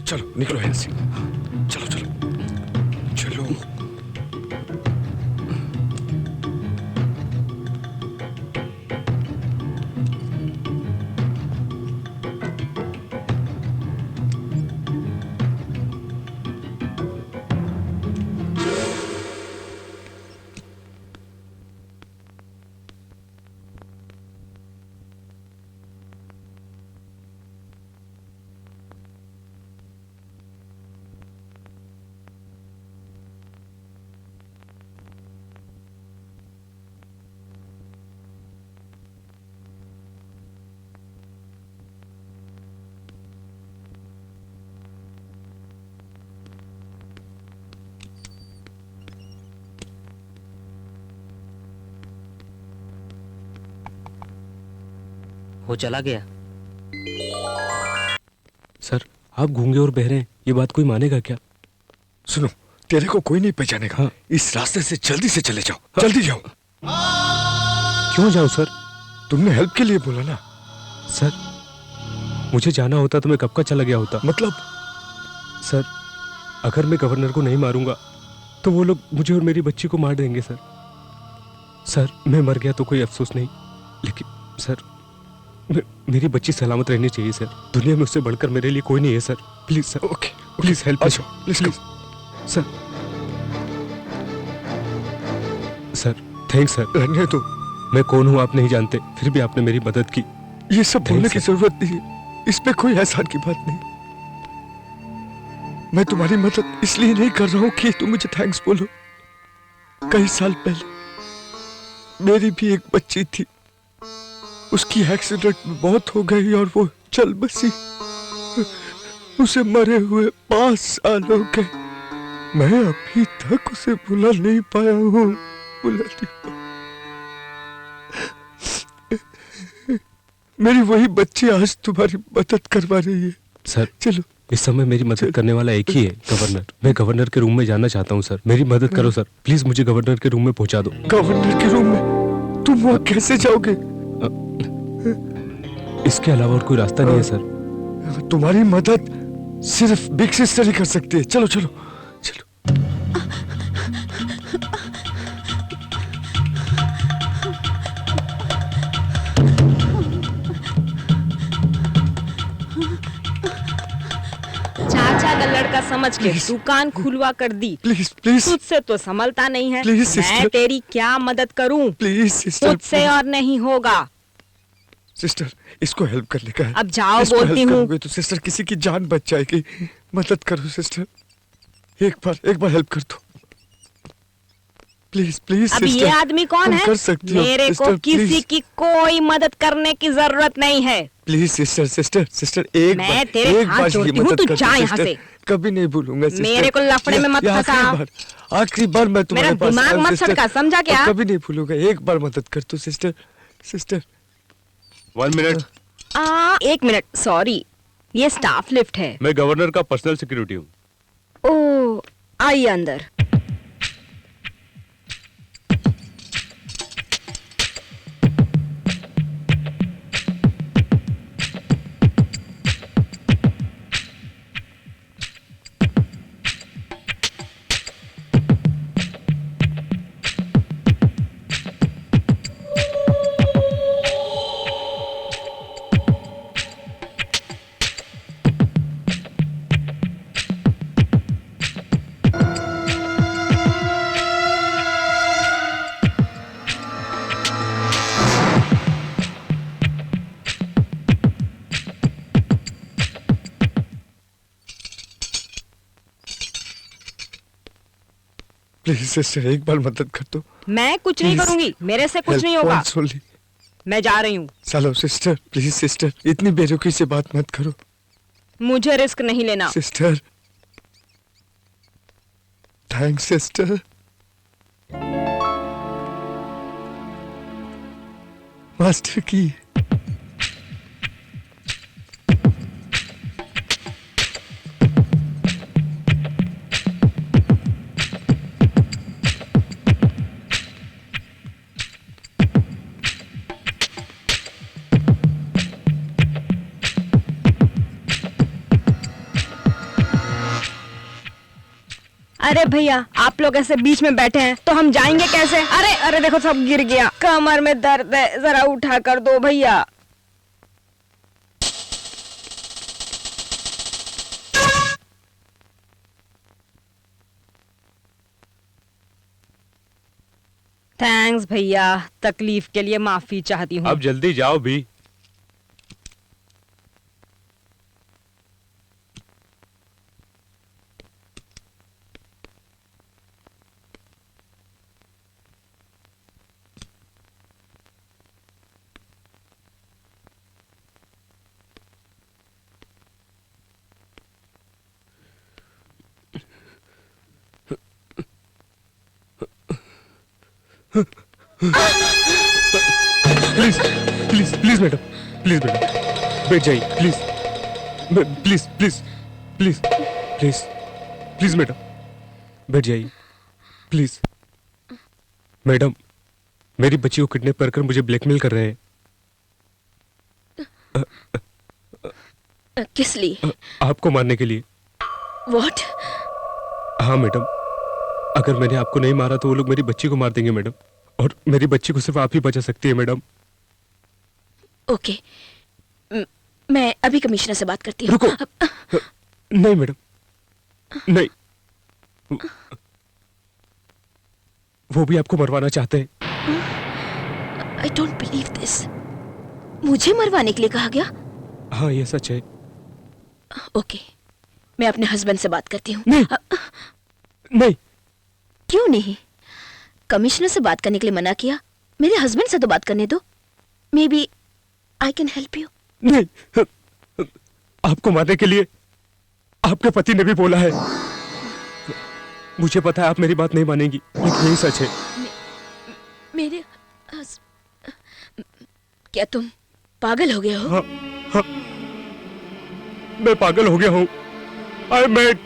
चलो निकलो यहाँ से। चलो चलो चलो। वो चला गया। सर आप गूंगे और बहरे हैं, ये बात कोई मानेगा क्या? सुनो, तेरे को कोई नहीं पहचानेगा। हाँ। इस रास्ते से जल्दी से चले जाओ। जल्दी जाओ। क्यों जाऊं सर? तुमने हेल्प के लिए बोला ना। सर मुझे जाना होता तो मैं कब का चला गया होता। मतलब? सर अगर मैं गवर्नर को नहीं मारूंगा तो वो लोग मुझे और मेरी बच्ची को मार देंगे सर। सर मैं मर गया तो कोई अफसोस नहीं, लेकिन सर मेरी बच्ची सलामत रहनी चाहिए सर। दुनिया में उससे बढ़कर मेरे लिए कोई नहीं है sir. Please sir. Okay please help. Please sir. Sir thanks sir. रहने दो। मैं कौन हूँ आप नहीं जानते, फिर भी आपने मेरी मदद की। ये सब बोलने की जरूरत नहीं है, इसमें कोई एहसान की बात नहीं। मैं तुम्हारी मदद इसलिए नहीं कर रहा हूं कि तुम मुझे थैंक्स बोलो। कई साल पहले मेरी भी एक बच्ची थी, उसकी एक्सीडेंट में मौत हो गई और वो चल बसी। उसे मरे हुए 5 साल हो गए। मैं अभी तक उसे भुला नहीं पाया हूँ। भुला नहीं पाया। मेरी वही बच्ची आज तुम्हारी मदद करवा रही है। सर चलो। इस समय मेरी मदद करने वाला एक ही है, गवर्नर। मैं गवर्नर के रूम में जाना चाहता हूँ सर। मेरी मदद करो सर, प्लीज मुझे गवर्नर के रूम में पहुंचा दो। गवर्नर के रूम में? तुम वहां कैसे जाओगे? इसके अलावा और कोई रास्ता नहीं है सर। तुम्हारी मदद सिर्फ बिग सिस्टर ही कर सकती है। चलो चलो चलो। चाचा का लड़का समझ के दुकान खुलवा कर दी। Please please. तुझसे तो संभलता नहीं है। प्लीज मैं सिस्टर। तेरी क्या मदद करूं? Please sister. तुझसे और नहीं होगा। सिस्टर इसको हेल्प करने का है। अब जाओ, इसको बोलती हेल्प हूँ। करोगे तो सिस्टर किसी की जान बच जाएगी। मदद करो सिस्टर। एक बार हेल्प कर दो प्लीज प्लीज। अब ये आदमी कौन है? कर सकती हो मेरे को सिस्टर, किसी प्लीज। की कोई मदद करने की जरूरत नहीं है। प्लीज सिस्टर सिस्टर सिस्टर एक मैं बार तेरे एक हाथ बार जोड़ती ये हूँ, मदद तू कर जा दो यहाँ सिस्टर। से। कभी नहीं भूलूंगा सिस्टर। मेरे को लफड़े में मत ये फंसा। आखिरी बार मैं तुम्हारे मेरा पास दिमाग आया हूँ, मत सिस्टर। सटका, समझा क्या? और कभी नहीं भूलूंगा। एक बार मदद कर दो sister. Sister 1 minute. 1 minute, sorry, ये स्टाफ लिफ्ट है। मैं गवर्नर का पर्सनल सिक्योरिटी हूँ। ओह, आइए अंदर। प्लीज सिस्टर एक बार मदद कर दो। मैं कुछ नहीं Please. करूंगी, मेरे से कुछ Help नहीं होगा। once only। मैं जा रही हूँ। चलो सिस्टर प्लीज सिस्टर इतनी बेरुखी से बात मत करो मुझे रिस्क नहीं लेना। सिस्टर। Thanks sister. मास्टर की अरे भैया, आप लोग ऐसे बीच में बैठे हैं तो हम जाएंगे कैसे? अरे अरे देखो सब गिर गया। कमर में दर्द है, जरा उठा कर दो भैया। थैंक्स भैया, तकलीफ के लिए माफी चाहती हूँ। अब जल्दी जाओ भी। Please please please madam, please madam बैठ जाइए please please please please please please madam बैठ जाइए प्लीज। मैडम मेरी बच्ची को किडनैप कर कर मुझे ब्लैकमेल कर रहे हैं। किस लिए? आपको मारने के लिए। व्हाट? हाँ मैडम, अगर मैंने आपको नहीं मारा तो वो लोग मेरी बच्ची को मार देंगे मैडम, और मेरी बच्ची को सिर्फ आप ही बचा सकती है मैडम। ओके, मैं अभी कमिश्नर से बात करती हूँ। रुको। नहीं मैडम, नहीं, वो भी आपको मरवाना चाहते हैं। I don't believe this. मुझे मरवाने के लिए कहा गया? हाँ ये सच है। ओके, मैं अपने हस्बैंड से बात करती हूँ। नहीं, नहीं। क्यों नहीं? कमिश्नर से बात करने के लिए मना किया, मेरे हस्बैंड से तो बात करने दो। Maybe I can help you. नहीं, आपको मारने के लिए आपके पति ने भी बोला है। मुझे पता है आप मेरी बात नहीं मानेंगी, लेकिन यही सच है। मेरे क्या तुम पागल हो गए हो? हाँ, हाँ, मैं पागल हो गया हूँ। आई मैड।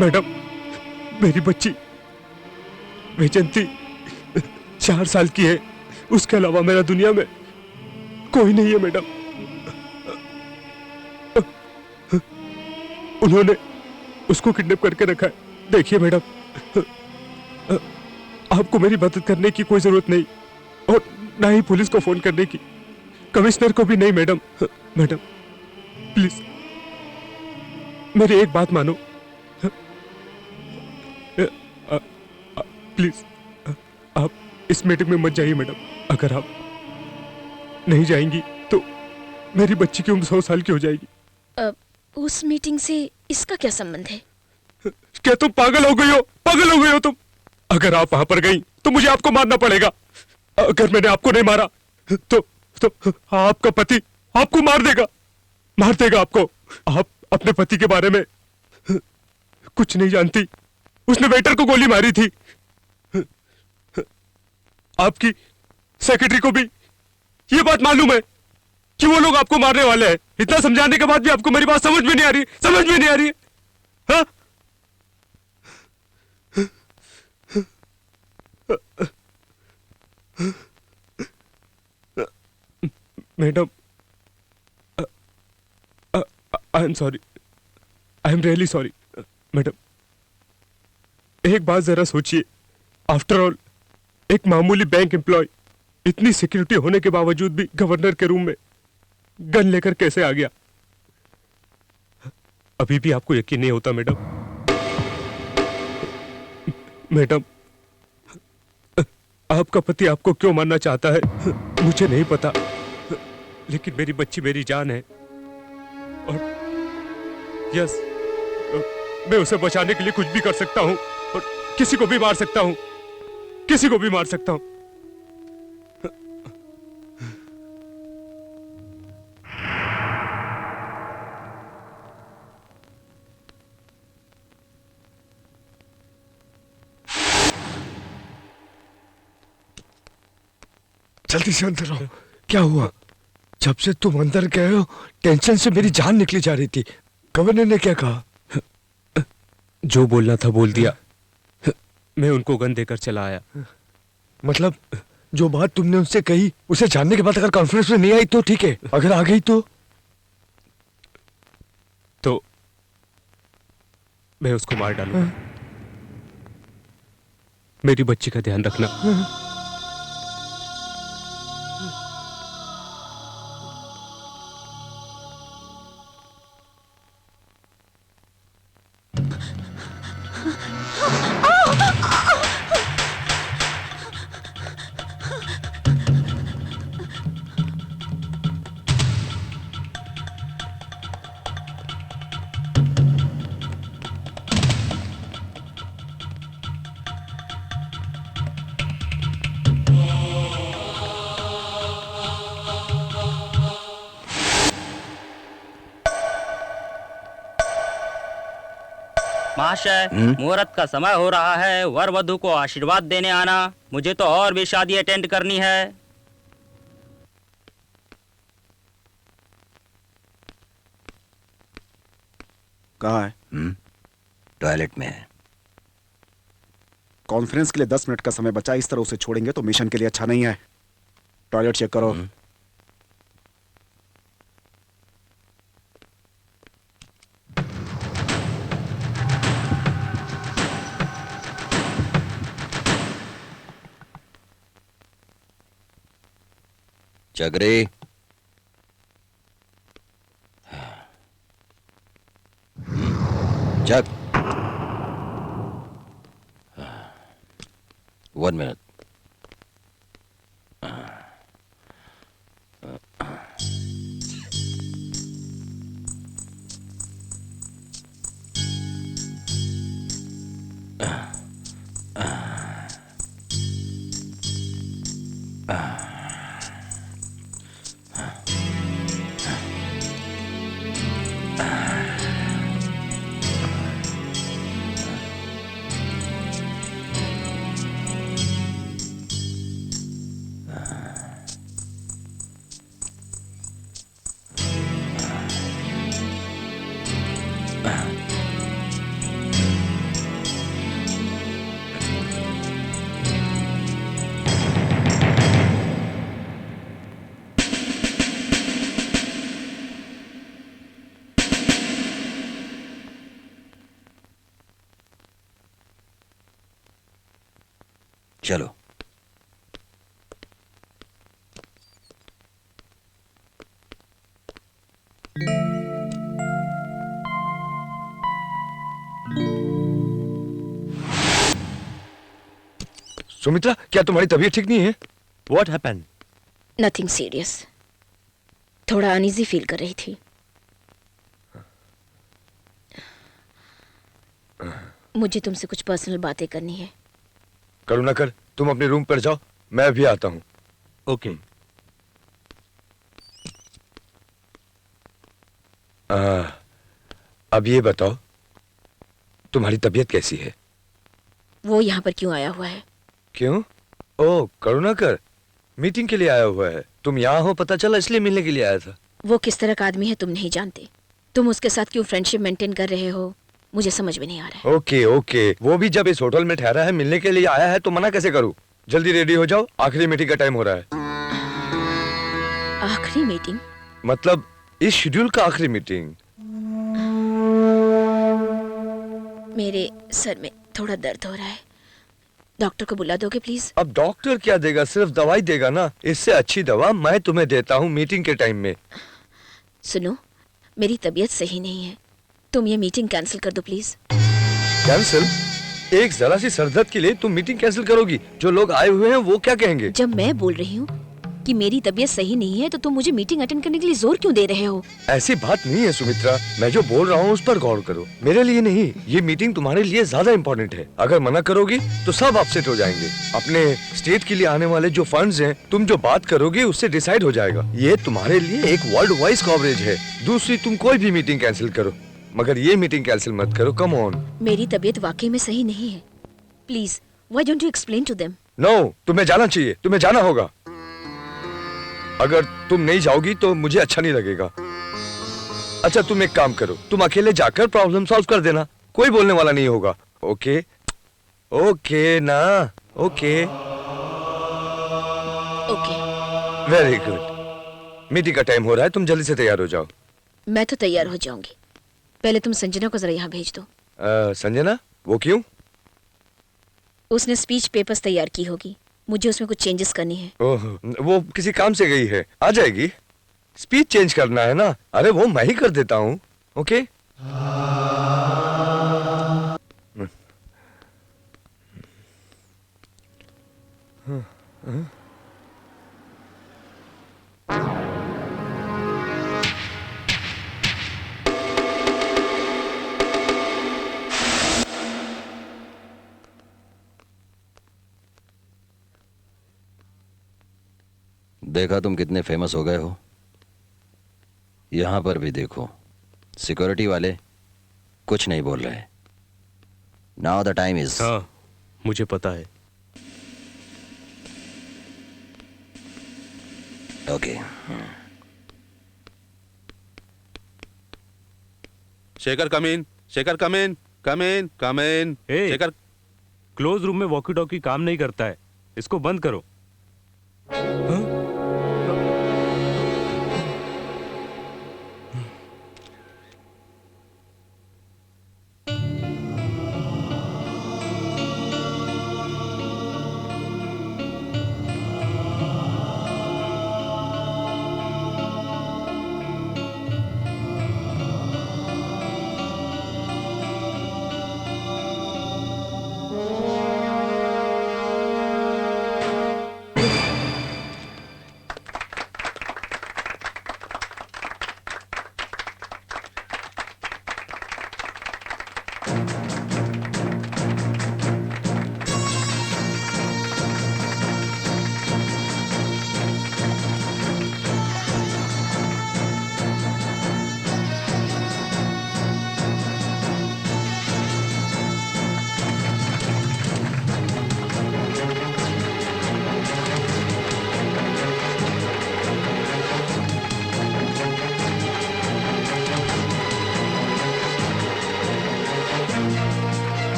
मैडम मेरी बच्ची वैजंती 4 साल की है, उसके अलावा मेरा दुनिया में कोई नहीं है मैडम। उन्होंने उसको किडनैप करके रखा है। देखिए मैडम, आपको मेरी मदद करने की कोई जरूरत नहीं, और ना ही पुलिस को फोन करने की, कमिश्नर को भी नहीं मैडम। मैडम प्लीज मेरी एक बात मानो। प्लीज आप इस मीटिंग में मत जाइए मैडम। अगर आप नहीं जाएंगी तो मेरी बच्ची की उम्र 100 साल की हो जाएगी। उस मीटिंग से इसका क्या संबंध है? क्या तुम पागल हो गई हो? पागल हो गई हो तुम? अगर आप वहां पर गई तो मुझे आपको मारना पड़ेगा। अगर मैंने आपको नहीं मारा तो आपका पति आपको मार देगा आपको। आप अपने पति के बारे में कुछ नहीं जानती। उसने वेटर को गोली मारी थी। आपकी सेक्रेटरी को भी ये बात मालूम है कि वो लोग आपको मारने वाले हैं। इतना समझाने के बाद भी आपको मेरी बात समझ में नहीं आ रही है। हाँ? Madam I am sorry, I am really sorry. Madam एक बात जरा सोचिए, आफ्टर ऑल एक मामूली बैंक एम्प्लॉय इतनी सिक्योरिटी होने के बावजूद भी गवर्नर के रूम में गन लेकर कैसे आ गया? अभी भी आपको यकीन नहीं होता मैडम? मैडम आपका पति आपको क्यों मारना चाहता है मुझे नहीं पता, लेकिन मेरी बच्ची मेरी जान है, और यस मैं उसे बचाने के लिए कुछ भी कर सकता हूं, और किसी को भी मार सकता हूं। जल्दी से अंदर आओ। क्या हुआ? जब से तुम अंदर गए हो टेंशन से मेरी जान निकली जा रही थी। गवर्नर ने क्या कहा? जो बोलना था बोल दिया। मैं उनको गन देकर चला आया। मतलब जो बात तुमने उनसे कही उसे जानने के बाद अगर कॉन्फ्रेंस में नहीं आई तो ठीक है, अगर आ गई तो मैं उसको मार डालूंगा। मेरी बच्ची का ध्यान रखना। महाशय, मुहूर्त का समय हो रहा है, वर वधु को आशीर्वाद देने आना। मुझे तो और भी शादी अटेंड करनी है। कहाँ है? टॉयलेट में है। कॉन्फ्रेंस के लिए 10 मिनट का समय बचा, इस तरह उसे छोड़ेंगे तो मिशन के लिए अच्छा नहीं है। टॉयलेट चेक करो। चक्री, चक, 1 minute. चलो। सुमित्रा, क्या तुम्हारी तबीयत ठीक नहीं है? What happened? नथिंग सीरियस, थोड़ा अनईजी फील कर रही थी। मुझे तुमसे कुछ पर्सनल बातें करनी है। करुणाकर, तुम अपने रूम पर जाओ, मैं अभी आता हूं। ओके। अब ये बताओ, तुम्हारी तबीयत कैसी है? वो यहाँ पर क्यों आया हुआ है? क्यों? ओह, करुणाकर मीटिंग के लिए आया हुआ है। तुम यहाँ हो पता चला, इसलिए मिलने के लिए आया था। वो किस तरह का आदमी है तुम नहीं जानते। तुम उसके साथ क्यों फ्रेंडशिप मेंटेन कर रहे हो, मुझे समझ में नहीं आ रहा है। ओके ओके, वो भी जब इस होटल में ठहरा है, मिलने के लिए आया है, तो मना कैसे करूं? जल्दी रेडी हो जाओ, आखिरी मीटिंग का टाइम हो रहा है। आखिरी मीटिंग? मतलब इस शेड्यूल का आखिरी मीटिंग। मेरे सर में थोड़ा दर्द हो रहा है, डॉक्टर को बुला दोगे प्लीज? अब डॉक्टर क्या देगा, सिर्फ दवाई देगा ना। इससे अच्छी दवा मैं तुम्हें देता हूँ मीटिंग के टाइम में। सुनो, मेरी तबीयत सही नहीं है, तुम ये मीटिंग कैंसिल कर दो प्लीज। कैंसिल? एक जरा सी सरदर्द के लिए तुम मीटिंग कैंसिल करोगी? जो लोग आए हुए हैं वो क्या कहेंगे? जब मैं बोल रही हूँ कि मेरी तबीयत सही नहीं है, तो तुम मुझे मीटिंग अटेंड करने के लिए जोर क्यों दे रहे हो? ऐसी बात नहीं है सुमित्रा, मैं जो बोल रहा हूँ उस पर गौर करो। मेरे लिए नहीं, ये मीटिंग तुम्हारे लिए ज्यादा इम्पोर्टेंट है। अगर मना करोगी तो सब अपसेट हो जाएंगे। अपने स्टेट के लिए आने वाले जो फंड्स हैं, तुम जो बात करोगे उससे डिसाइड हो जाएगा। ये तुम्हारे लिए एक वर्ल्ड वाइड कवरेज है। दूसरी, तुम कोई भी मीटिंग कैंसिल करो, मगर ये मीटिंग कैंसिल मत करो। Come on. मेरी तबीयत वाकई में सही नहीं है, please why don't you explain to them? No, तुम्हें जाना चाहिए, तुम्हें जाना होगा। अगर तुम नहीं जाओगी तो मुझे अच्छा नहीं लगेगा। अच्छा, तुम एक काम करो, तुम अकेले जाकर प्रॉब्लम सॉल्व कर देना, कोई बोलने वाला नहीं होगा। ओके ओके ना? Okay okay, very good. Meeting का टाइम हो रहा है, तुम जल्दी से तैयार हो जाओ। मैं तो तैयार हो जाऊंगी, पहले तुम संजना को जरा यहाँ भेज दो। संजना? वो क्यों? उसने स्पीच पेपर्स तैयार की होगी, मुझे उसमें कुछ चेंजेस करनी है। ओह, वो किसी काम से गई है, आ जाएगी। स्पीच चेंज करना है ना? अरे वो मैं ही कर देता हूँ। ओके देखा तुम कितने फेमस हो गए हो। यहां पर भी देखो, सिक्योरिटी वाले कुछ नहीं बोल रहे। Now the time is. हाँ, मुझे पता है। ओके। शेखर कम इन, शेखर कम इन, कम इन, कम इन। ए, शेखर क्लोज रूम में वॉकी टॉकी काम नहीं करता है, इसको बंद करो।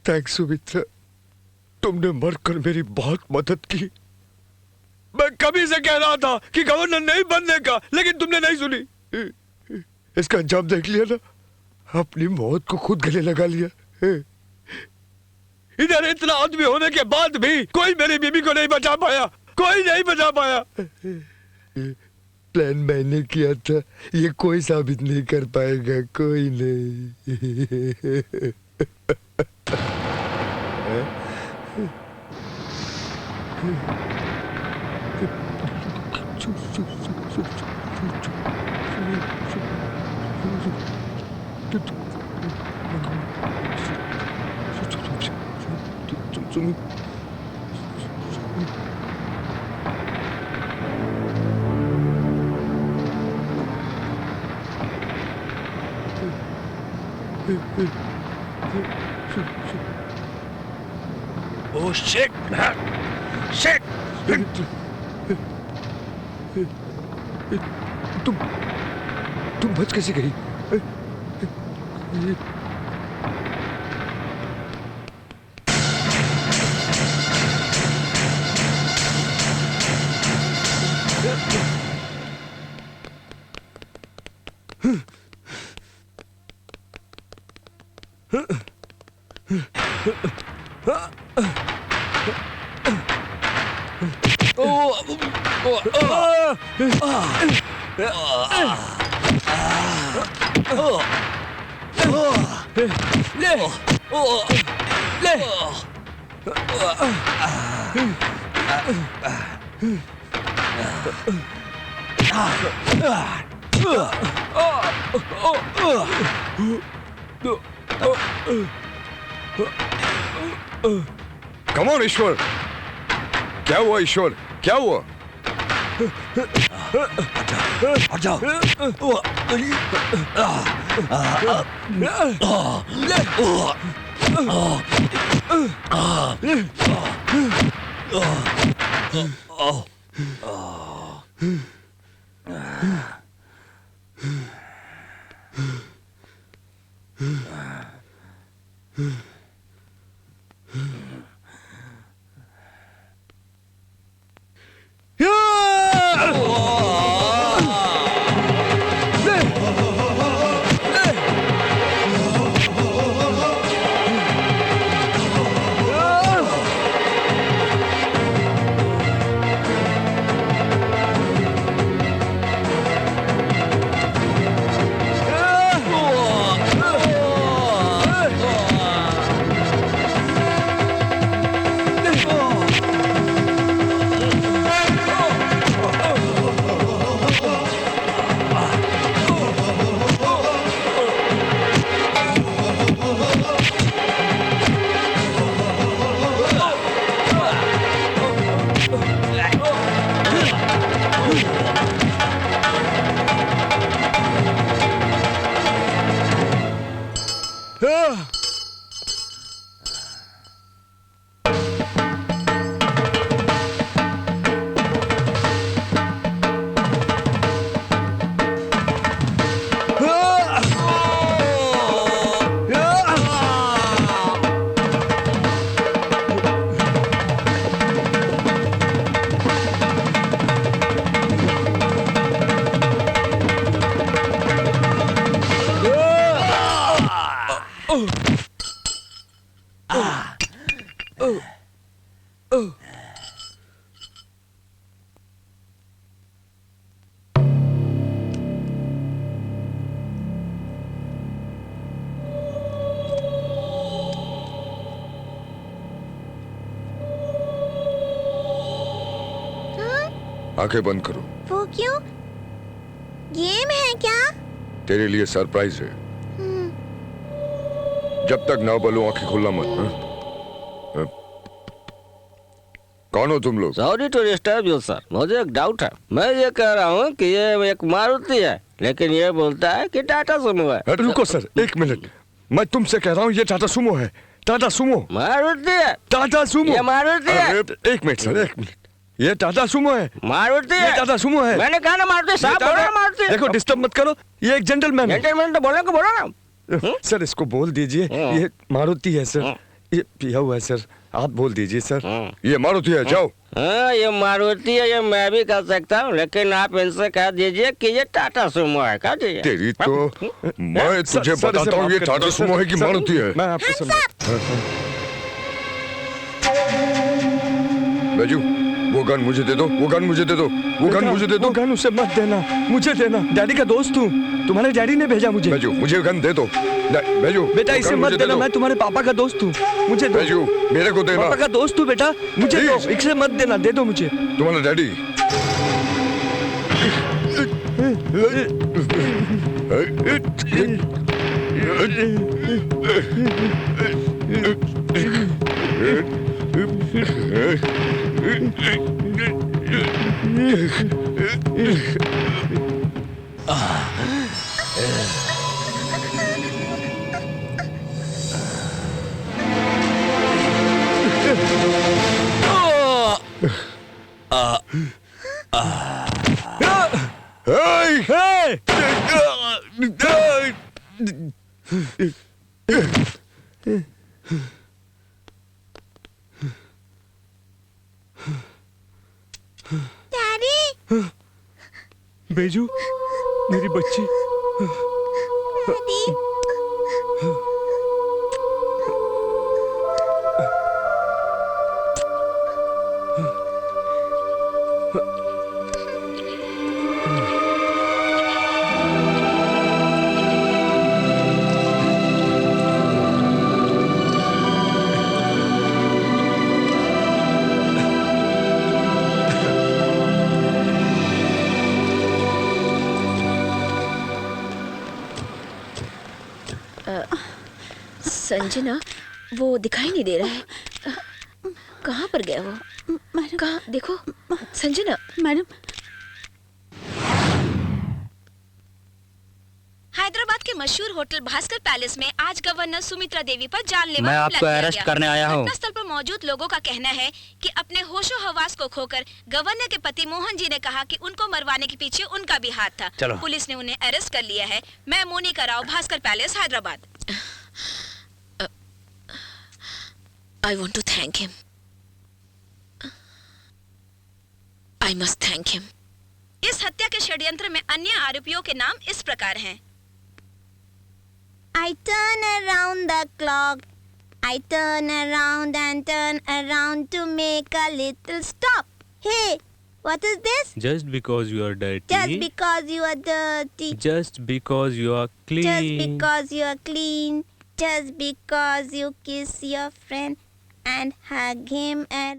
थैंक्स सुमित्रा, तुमने मरकर मेरी बहुत मदद की। मैं कभी से कह रहा था कि गवर्नर नहीं बनने का, लेकिन तुमने नहीं सुनी। इसका अंजाम देख लिया ना, अपनी मौत को खुद गले लगा लिया। इधर इतना आदमी होने के बाद भी कोई मेरी बीबी को नहीं बचा पाया, कोई नहीं बचा पाया। प्लान मैंने किया था, ये कोई साबित नहीं कर पाएगा, कोई नहीं। Oh shit! Shit! तुम बच कैसे गई? कम ऑन ईश्वर, क्या हुआ ईश्वर? क्या हुआ? हट जाओ। आंखें बंद करो। वो क्यों? गेम है क्या? तेरे लिए सरप्राइज है। जब तक ना बोलो आंखें खोलना मत। हाँ? कौन हो तुम लोग? Sorry to disturb you sir, मुझे एक डाउट है। मैं ये कह रहा हूँ कि ये एक मारुति है, लेकिन ये बोलता है कि टाटा सुमो है। रुको सर, एक मिनट। मैं तुमसे कह रहा हूँ ये टाटा सुमो है। टाटा सुमो मारुति है। टाटा सुमो ये मारुति है। एक मिनट सर, एक मिनट। ये टाटा सुमो है। मारुति है। ये टाटा सुमो है। मैंने कहा ना मारुति, साहब बोल रहा मारुति। देखो डिस्टर्ब मत करो, ये एक जेंटलमैन है। जेंटलमैन तो बोलने को बोला ना। सर इसको बोल दीजिए ये मारुति है सर। ये पिया हुआ है सर, आप बोल दीजिए सर। ये मारुति है, जाओ। हाँ ये मारुति है, ये मैं भी कर सकता हूँ, लेकिन आप इनसे कह दीजिए कि ये टाटा सुमो है। कह दीजिए। तेरी तो मैं तुझे बताता हूँ ये टाटा सुमो है कि मारुति है। मैं आपको बैजू, वो गन मुझे दे दो, वो गन मुझे दे दो, वो गन मुझे दे दो। गन उसे मत देना, मुझे देना। डैडी का दोस्त हूँ, तुम्हारे डैडी ने भेजा मुझे। बैजू मुझे गन दे दो। बैजू बेटा इसे मत देना, मैं तुम्हारे पापा का दोस्त हूँ, मुझे दो। बैजू मेरे को देना। पापा का दोस्त हूँ बेटा, मुझे दो। इसे मत देना, दे दो मुझे। तुम्हारा डैडी डैडी, बेजू मेरी बच्ची। डैडी, संजना वो दिखाई नहीं दे रहा है, कहाँ पर गया वो? कहाँ देखो संजना। मैडम हैदराबाद के मशहूर होटल भास्कर पैलेस में आज गवर्नर सुमित्रा देवी पर जानलेवा मैं हमला आपको किया अरेस्ट गया। करने आया हूँ। घटनास्थल पर मौजूद लोगों का कहना है कि अपने होशो हवास को खोकर गवर्नर के पति मोहन जी ने कहा कि उनको मरवाने के पीछे उनका भी हाथ था। चलो। पुलिस ने उन्हें अरेस्ट कर लिया है। मैं Monika Rao, Bhaskar palace, Hyderabad. I want to thank him. I must thank him. इस हत्या के षड्यंत्र में अन्य आरोपियों के नाम इस प्रकार हैं। I turn around the clock. I turn around and turn around to make a little stop. Hey, what is this? Just because you are dirty. Just because you are dirty. Just because you are clean. Just because you are clean. Just because you kiss your friend and hug him and